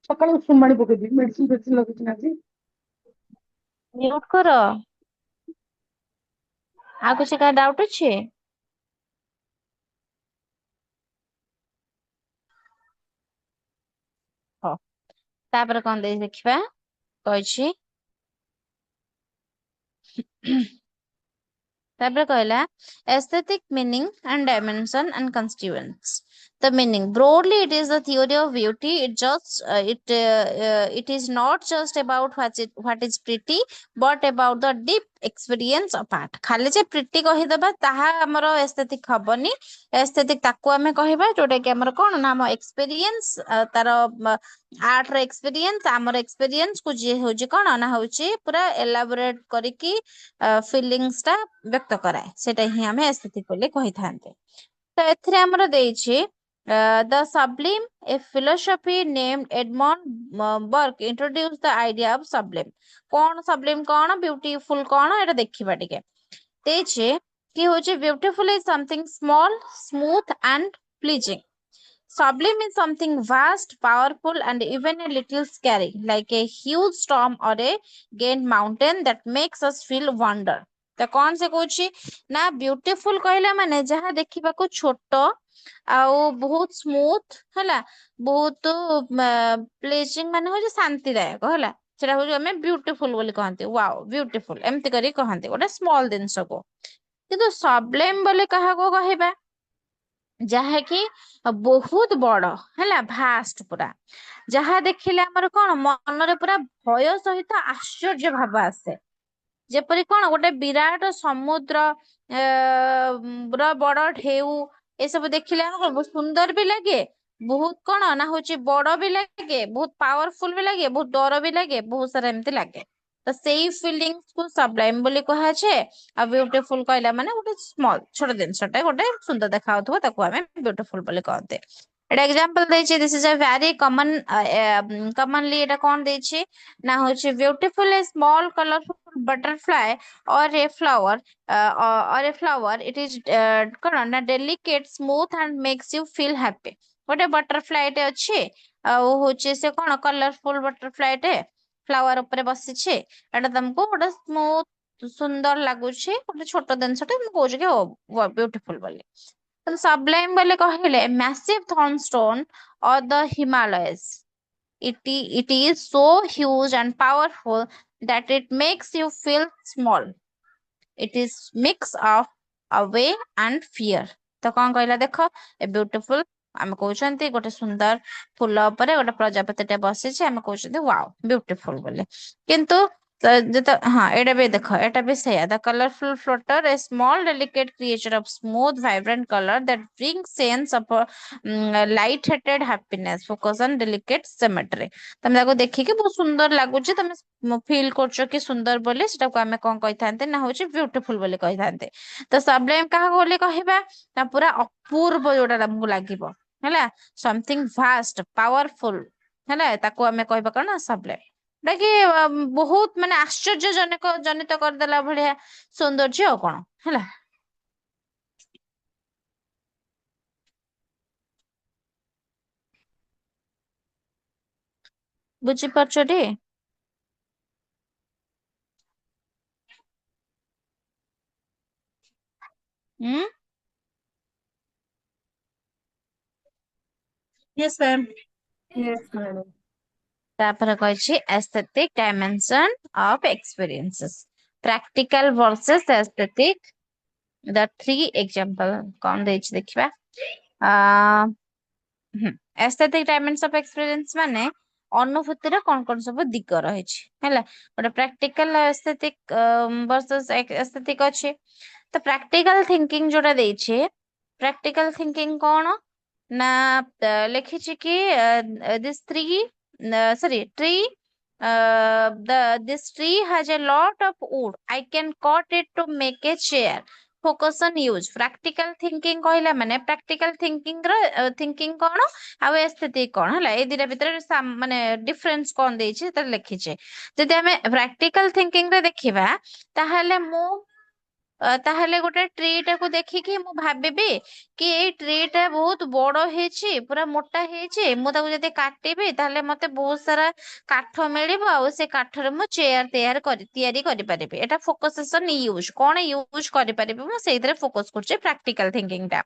ସକାଳୁ ଉଷୁମ ପାଣି ପକେଇଦେବି ମେଡିସିନ ଫେଡିସିନ ଲଗେଇଛି ନା ଆଜି। ମ୍ୟୁଟ୍ କର। ଆଉ କିଛି କାହାର ଡାଉଟ୍ ଅଛି? ହଉ ତାପରେ କଣ ଦେଇ ଦେଖିବା କହିଛି। ତାପରେ କହିଲା aesthetic meaning and dimension and constituents. The meaning broadly it is the theory of beauty. It is not just about what is pretty but about the deep experience of art. ଖାଲି ଯେ pretty କହିଦବା ତାହା ଆମର aesthetic ହବନି। aesthetic ତାକୁ ଆମେ କହିବା ଯୋଉଟା କି ଆମର କଣ ନା ଆମ experience ତାର ଆର୍ଟ ର ଏକ୍ସପିରିଏନ୍ସ ଆମର ଏକ୍ସପିରିଏନ୍ସ କୁ ଯିଏ ହଉଛି କଣ ନା ହଉଛି ପୁରା ଏଲାବୋରେଟ କରିକି ଫିଲିଙ୍ଗସ୍ ଟା ବ୍ୟକ୍ତ କରାଏ ସେଟା ହିଁ ଆମେ ଏସ୍ଥେଟିକ୍ ବୋଲି କହିଥାନ୍ତି। ତ ଏଥିରେ ଆମର ଦେଇଛି ଦ ସବ୍ଲିମ୍ ଏ philosophy named Edmond Burke introduced the idea of sublime. କଣ ସବ୍ଲିମ୍ କଣ ବ୍ୟୁଟିଫୁଲ କଣ ଏଟା ଦେଖିବା ଟିକେ। ଦେଇଛି କି ହଉଛି beautiful is something small, smooth and pleasing. Sublime is something vast, powerful, and even a little scary, like a huge storm or a giant mountain that makes us feel wonder. ତ କଣ ସେ କହୁଛି ନା ବ୍ୟୁଟିଫୁଲ କହିଲା ମାନେ ଯାହା ଦେଖିବାକୁ ଛୋଟ ଆଉ ବହୁତ ସ୍ମୁଥ ହେଲା ବହୁତ ପ୍ଲେଜିଂ ମାନେ ହଉଛି ଶାନ୍ତିଦାୟକ ହେଲା ସେଟା ହଉଛି ଆମେ ବ୍ୟୁଟିଫୁଲ ବୋଲି କହନ୍ତି ୱାଓ ବ୍ୟୁଟିଫୁଲ ଏମିତି କରି କହନ୍ତି ଗୋଟେ ସ୍ମଲ ଜିନିଷକୁ। କିନ୍ତୁ ସବ୍ଲେମ ବୋଲି କାହାକୁ କହିବା ଯାହାକି ବହୁତ ବଡ ହେଲା ଭାଷ୍ଟ ପୁରା ଯାହା ଦେଖିଲେ ଆମର କଣ ମନରେ ପୁରା ଭୟ ସହିତ ଆଶ୍ଚର୍ଯ୍ୟ ଭାବ ଆସେ। ଯେପରି କଣ ଗୋଟେ ବିରାଟ ସମୁଦ୍ର ର ବଡ ଢେଉ ଏସବୁ ଦେଖିଲେ ଆମକୁ ବହୁତ ସୁନ୍ଦର ବି ଲାଗେ ବହୁତ କଣ ନା ହଉଛି ବଡ ବି ଲାଗେ ବହୁତ ପାୱାରଫୁଲ ବି ଲାଗେ ବହୁତ ଡର ବି ଲାଗେ ବହୁତ ସାରା ଏମିତି ଲାଗେ। ତ ସେଇ ଫିଲିଙ୍ଗସ୍ କୁ ସବ୍ଲାଇମ ବୋଲି କୁହାଯାଏ। ଆଉ ବ୍ୟୁଟିଫୁଲ କହିଲା ମାନେ ଗୋଟେ ସ୍ମଲ ଛୋଟ ଜିନିଷଟା ଗୋଟେ ସୁନ୍ଦର ଦେଖା ଯାଉଥିବ ତାକୁ ଆମେ ବ୍ୟୁଟିଫୁଲ ବୋଲି କହନ୍ତି। ଏଟା ଏକ୍ସାମ୍ପଲ ଦେଇଛି ଦିସ୍ ଇଜ ଅ ଭ୍ୟାରି କମନଲି ଏଟା କଣ ଦେଇଛି ନା ହଉଛି beautiful A small colourful butterfly or a flower it is କଣ ନା delicate smooth and makes you feel happy। ଗୋଟେ ବଟରଫ୍ଲାଏ ଟେ ଅଛି ଆଉ ହଉଛି ସେ କଣ କଲରଫୁଲ ବଟରଫ୍ଲାଏ ଟେ ଫ୍ଲାୱାର ଉପରେ ବସିଛି ଏଟା ତମକୁ ଗୋଟେ ସ୍ମୁଥ ସୁନ୍ଦର ଲାଗୁଛି ଗୋଟେ ଛୋଟ ଜିନିଷଟେ ମୁଁ କହୁଛି କି ବ୍ୟୁଟିଫୁଲ ବୋଲି। ସବ୍ଲାଇମ ବୋଲି କହିଲେ massive thornstone or the Himalayas. It is so huge and powerful that it makes you feel small. It is mix of away and fear। ତ କଣ କହିଲା ଦେଖ ଏ ବ୍ୟୁଟିଫୁଲ ଆମେ କହୁଛନ୍ତି ଗୋଟେ ସୁନ୍ଦର ଫୁଲ ଉପରେ ଗୋଟେ ପ୍ରଜାପତି ଟେ ବସିଛି ଆମେ କହୁଛନ୍ତି ୱାଓ ବ୍ୟୁଟିଫୁଲ ବୋଲି। କିନ୍ତୁ ହଁ ଏଇଟା ବି ଦେଖ ଏଇଟା ବି ସେଇଆ the colourful floater a small delicate creature of smooth vibrant colour that bring sense of light hearted happiness focus on delicate symmetry. ତମେ ତାକୁ ଦେଖିକି ବହୁତ ସୁନ୍ଦର ଲାଗୁଛି ତମେ ଫିଲ୍ କରୁଛ କି ସୁନ୍ଦର ବୋଲି ସେଟାକୁ ଆମେ କଣ କହିଥାନ୍ତେ ନା ହଉଛି ବ୍ୟୁଟିଫୁଲ ବୋଲି କହିଥାନ୍ତେ। ତ ସବ୍ଲାଇମ କାହାକୁ ବୋଲି କହିବା ନା ପୁରା ଅପୂର୍ବ ଯୋଉଟା ତମକୁ ଲାଗିବ ହେଲା ସମଥିଙ୍ଗ ଭାଷ୍ଟ ପାୱାରଫୁଲ ହେଲା ତାକୁ ଆମେ କହିବା କଣ ସବ୍ଲାଇମ। ଯୋଉଟା କି ବହୁତ ମାନେ ଆଶ୍ଚର୍ଯ୍ୟଜନକ ଜନିତ କରିଦେଲା ଭଳିଆ ସୌନ୍ଦର୍ଯ୍ୟ ଆଉ କଣ ହେଲା। ବୁଝିପାରୁଛ ଟି? ହୁଁ Yes, ma'am. Yes, madam. ତାପରେ କହିଛି aesthetic dimension of experiences practical versus aesthetic the three example କଣ ଦେଇଛି ଦେଖିବା aesthetic dimension of experience ମାନେ ଅନୁଭୂତିର କଣ କଣ ସବୁ ଦିଗ ରହିଛି ହେଲା ଗୋଟେ ପ୍ରାକ୍ଟିକାଲ aesthetic versus aesthetic ଅଛି। ତ ପ୍ରାକ୍ଟିକାଲ ଥିଙ୍କିଙ୍ଗ ଯୋଉଟା ଦେଇଛି ପ୍ରାକ୍ଟିକାଲ ଥିଙ୍କିଙ୍ଗ କଣ ନା ଲେଖିଛି କି this three sorry tree this tree has a lot of wood. I can cut it to make a chair. Focus on use. Practical thinking କହିଲା ମାନେ ପ୍ରାକ୍ଟିକାଲ ଥିଙ୍କିଂ କଣ ଆଉ ଏସ୍ଥେଟିକ୍ କଣ ହେଲା, ଏଇ ଦିଟା ଭିତରେ ମାନେ ଡିଫରେନ୍ସ କଣ ଦେଇଛି ସେଥିରେ ଲେଖିଛେ। ଯଦି ଆମେ ପ୍ରାକ୍ଟିକାଲ ଥିଙ୍କିଂ ରେ ଦେଖିବା ତାହେଲେ ଗୋଟେ ଟ୍ରି ଟାକୁ ଦେଖିକି ମୁଁ ଭାବିବି କି ଏଇ ଟ୍ରି ଟା ବହୁତ ବଡ ହେଇଛି, ପୁରା ମୋଟା ହେଇଛି, ମୁଁ ତାକୁ ଯଦି କାଟିବି ତାହେଲେ ମତେ ବହୁତ ସାରା କାଠ ମିଳିବ ଆଉ ସେ କାଠରେ ମୁଁ ଚେୟାର ତିଆରି କରିପାରିବି। ଏଟା ଫୋକସେସନ ୟୁଜ, କଣ ୟୁଜ କରିପାରିବି ମୁଁ ସେଇଥିରେ ଫୋକସ କରୁଛି ପ୍ରାକ୍ଟିକାଲ ଥିଙ୍କିଂ ଟା।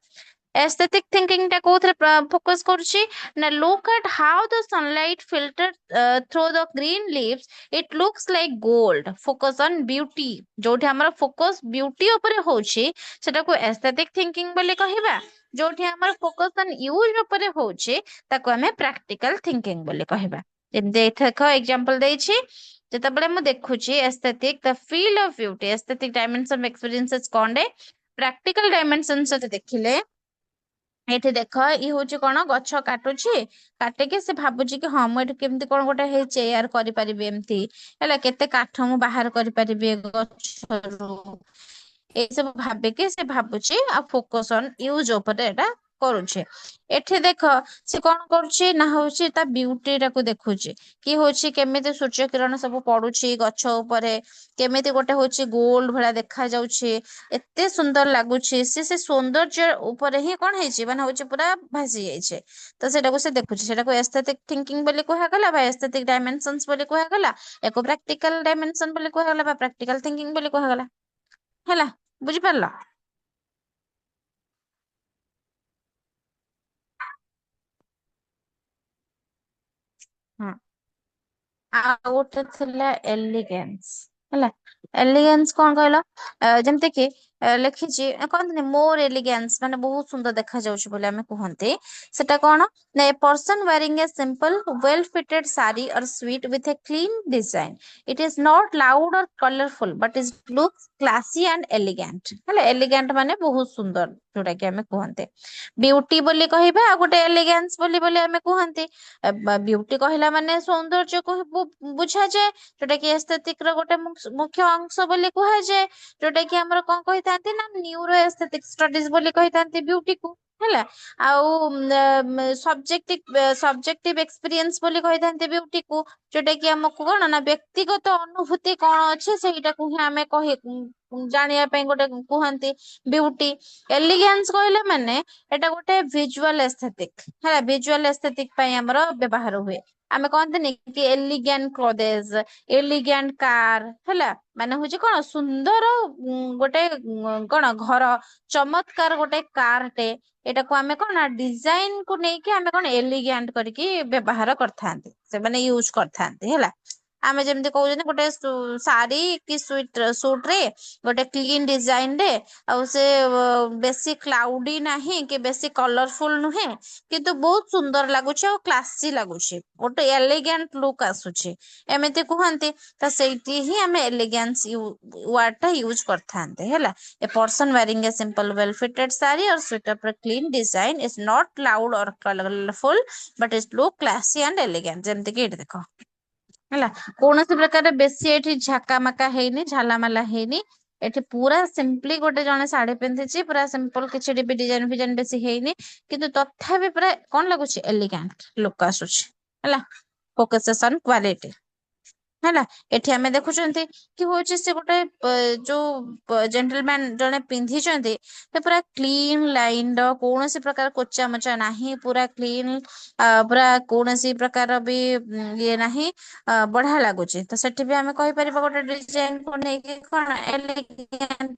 ଏସ୍ଥେଟିକ୍ ଥିଙ୍କିଂ ଟା କୋଉଥିରେ ଫୋକସ କରୁଛି ନା look at how the sunlight filter through the green leaves it looks like gold. Focus on beauty, ଯୋଉଠି ଆମର ଫୋକସ ବିୟୁଟି ଉପରେ ହଉଛି ସେଟାକୁ ଏସ୍ଥେଟିକ୍ ଥିଙ୍କିଂ ବୋଲି କହିବା। ଯୋଉଠି ଆମର ଫୋକସ ଅନ୍ ୟୁଜ ଉପରେ ହଉଛି ତାକୁ ଆମେ ପ୍ରାକ୍ଟିକାଲ ଥିଙ୍କିଂ ବୋଲି କହିବା। ଯେମିତି ଏଥରକ ଏକ୍ସାମ୍ପଲ ଦେଇଛି, ଯେତେବେଳେ ମୁଁ ଦେଖୁଛି aesthetic the field of beauty, aesthetic dimension experiences କଣଟେ ପ୍ରାକ୍ଟିକାଲ ଡାଇମେନସନ ସହିତ ଦେଖିଲେ ଏଇଠି ଦେଖ ଇଏ ହଉଛି କଣ ଗଛ କାଟୁଛି, କାଟିକି ସେ ଭାବୁଛି କି ହଁ ମୁଁ ଏଠି କେମିତି କଣ ଗୋଟେ ହେଇ ଚେୟାର କରିପାରିବି, ଏମିତି ହେଲା କେତେ କାଠ ମୁଁ ବାହାର କରିପାରିବି ଏ ଗଛରୁ, ଏଇ ସବୁ ଭାବିକି ସେ ଭାବୁଛି ଆଉ ଫୋକସ ଅନ୍ ୟୁଜ ଉପରେ ଏଟା କରୁଛି। ଏଠି ଦେଖ ସେ କଣ କରୁଛି ନା ହଉଛି ତା ବିୟୁଟି ଟାକୁ ଦେଖୁଛି କି ହଉଛି କେମିତି ସୂର୍ଯ୍ୟ କିରଣ ସବୁ ପଡୁଛି ଗଛ ଉପରେ, କେମିତି ଗୋଟେ ହଉଛି ଗୋଲ୍ଡ ଭଳିଆ ଦେଖା ଯାଉଛି, ଏତେ ସୁନ୍ଦର ଲାଗୁଛି। ସେ ସୌନ୍ଦର୍ଯ୍ୟ ଉପରେ ହିଁ କଣ ହେଇଛି ମାନେ ହଉଛି ପୁରା ଭାସି ଯାଇଛି। ତ ସେଇଟାକୁ ସେ ଦେଖୁଛି, ସେଟାକୁ ଏସ୍ଥେଟିକ୍ ଥିଙ୍କିଂ ବୋଲି କୁହାଗଲା ବା ଏସ୍ଥେଟିକ୍ ଡାଇମେନସନ୍ସ ବୋଲି କୁହାଗଲା। ୟାକୁ ପ୍ରାକ୍ଟିକାଲ ଡାଇମେନସନ ବୋଲି କୁହାଗଲା ବା ପ୍ରାକ୍ଟିକାଲ ଥିଙ୍କିଂ ବୋଲି କୁହାଗଲା। ହେଲା, ବୁଝିପାରିଲ? ହଁ, ଆଉ ଗୋଟେ ଥିଲା ଏଲିଗେନ୍ସ। ହେଲା, ଏଲିଗେନ୍ସ କଣ କହିଲ, ଯେମିତି କି ଲେଖିଛି କହନ୍ତିନି ମୋର ଏଲିଗେନ୍ସ ମାନେ ବହୁତ ସୁନ୍ଦର ଦେଖାଯାଉଛି ବୋଲି ଆମେ କୁହନ୍ତି, ସେଟା କଣ ନା a person wearing a simple well fitted sari or suit with a clean design, it is not loud or colourful but is looks classy and elegant. ହେଲା, ଏଲିଗାଣ୍ଟ ମାନେ ବହୁତ ସୁନ୍ଦର ଯୋଉଟା କି ଆମେ କୁହନ୍ତି। ବିୟୁଟି ବୋଲି କହିବା ଆଉ ଗୋଟେ ଏଲିଗାନ୍ସ ବୋଲି ଆମେ କୁହନ୍ତି। ବିୟୁଟି କହିଲା ମାନେ ସୌନ୍ଦର୍ଯ୍ୟକୁ ବୁଝାଯାଏ, ଯୋଉଟା କି ଏସ୍ଥେଟିକ ର ଗୋଟେ ମୁଖ୍ୟ ଅଂଶ ବୋଲି କୁହାଯାଏ, ଯୋଉଟା କି ଆମର କଣ କହିଥାନ୍ତି ନା ନ୍ୟୁରୋ ଏସ୍ଥେଟିକ ଷ୍ଟଡିଜ ବୋଲି କହିଥାନ୍ତି ବିୟୁଟିକୁ। ହେଲା, ଆଉ ସବଜେକ୍ଟିଭ ଏକ୍ସପିରିଏନ୍ସ ବୋଲି କହିଥାନ୍ତି ବିୟୁଟିକୁ, ଯୋଉଟା କି ଆମକୁ କଣ ନା ବ୍ୟକ୍ତିଗତ ଅନୁଭୂତି କଣ ଅଛି ସେଇଟାକୁ ହିଁ ଆମେ ଜାଣିବା ପାଇଁ ଗୋଟେ କୁହନ୍ତି ବିୟୁଟି। ଏଲିଗାନ୍ସ କହିଲେ ମାନେ ଏଟା ଗୋଟେ ଭିଜୁଆଲ ଏସ୍ଥେଟିକ। ହେଲା, ଭିଜୁଆଲ ଏସ୍ଥେଟିକ ପାଇଁ ଆମର ବ୍ୟବହାର ହୁଏ। ଆମେ କହନ୍ତିନି କି ଏଲିଗାନ କ୍ଲୋଥେସ, ଏଲିଗାଣ୍ଟ କାର, ହେଲା ମାନେ ହଉଛି କଣ ସୁନ୍ଦର ଗୋଟେ କଣ ଘର, ଚମତ୍କାର ଗୋଟେ କାରଟେ, ଏଟାକୁ ଆମେ କଣ ଡିଜାଇନ କୁ ନେଇକି ଆମେ କଣ ଏଲିଗାଣ୍ଟ କରିକି ବ୍ୟବହାର କରିଥାନ୍ତି, ସେମାନେ ୟୁଜ କରିଥାନ୍ତି। ହେଲା, ଆମେ ଯେମିତି କହୁଛନ୍ତି ଗୋଟେ ଶାଢୀ କି ସୁଟ ରେ ଗୋଟେ କ୍ଲିନ ଡିଜାଇନ ରେ, ଆଉ ସେ ବେଶୀ କ୍ଲାଉଡି ନାହିଁ କି ବେଶୀ କଲରଫୁଲ ନୁହେଁ, କିନ୍ତୁ ବହୁତ ସୁନ୍ଦର ଲାଗୁଛି ଆଉ କ୍ଲାସୀ ଲାଗୁଛି, ଗୋଟେ ଏଲିଗାଣ୍ଟ ଲୁକ୍ ଆସୁଛି, ଏମିତି କୁହନ୍ତି। ତ ସେଇଠି ହିଁ ଆମେ ଏଲିଗାନ୍ସ ୱାର୍ଡ ଟା ୟୁଜ କରିଥାନ୍ତି। ହେଲା, a person wearing a simple well fitted saree or sweater for clean design is not loud or colorful but is look classy and elegant। ଯେମିତି କି ଏଇଠି ଦେଖ, ହେଲା କୌଣସି ପ୍ରକାର ବେଶୀ ଏଠି ଝାକାମାକା ହେଇନି, ଝାଲାମାଲା ହେଇନି, ଏଠି ପୁରା ସିମ୍ପଲି ଗୋଟେ ଜଣେ ଶାଢୀ ପିନ୍ଧିଛି, ପୁରା ସିମ୍ପଲ, କିଛି ବି ଡିଜାଇନ ଫିଜାଇନ ବେଶୀ ହେଇନି, କିନ୍ତୁ ତଥାପି ପୁରା କଣ ଲାଗୁଛି ଏଲିଗାଣ୍ଟ ଲୁକ୍ ଆସୁଛି। ହେଲା, ଫୋକସେସନ କ୍ୱାଲିଟି। ହେଲା, ଏଠି ଆମେ ଦେଖୁଛନ୍ତି କି ହଉଛି ସେ ଗୋଟେ ଯୋଉ ଜେଣ୍ଟଲମ୍ୟାନ ଜଣେ ପିନ୍ଧିଛନ୍ତି, ସେ ପୁରା କ୍ଲିନ ଲାଇନ ର କୌଣସି ପ୍ରକାର କୋଚା ମୋଚା ନାହିଁ, ପୁରା କ୍ଲିନ, ପୁରା କୌଣସି ପ୍ରକାର ବି ଇଏ ନାହିଁ, ବଢିଆ ଲାଗୁଛି। ତ ସେଠି ବି ଆମେ କହିପାରିବା ଗୋଟେ ଡିଜାଇନ କୁ ନେଇକି କଣ ଏଲିଗାଣ୍ଟ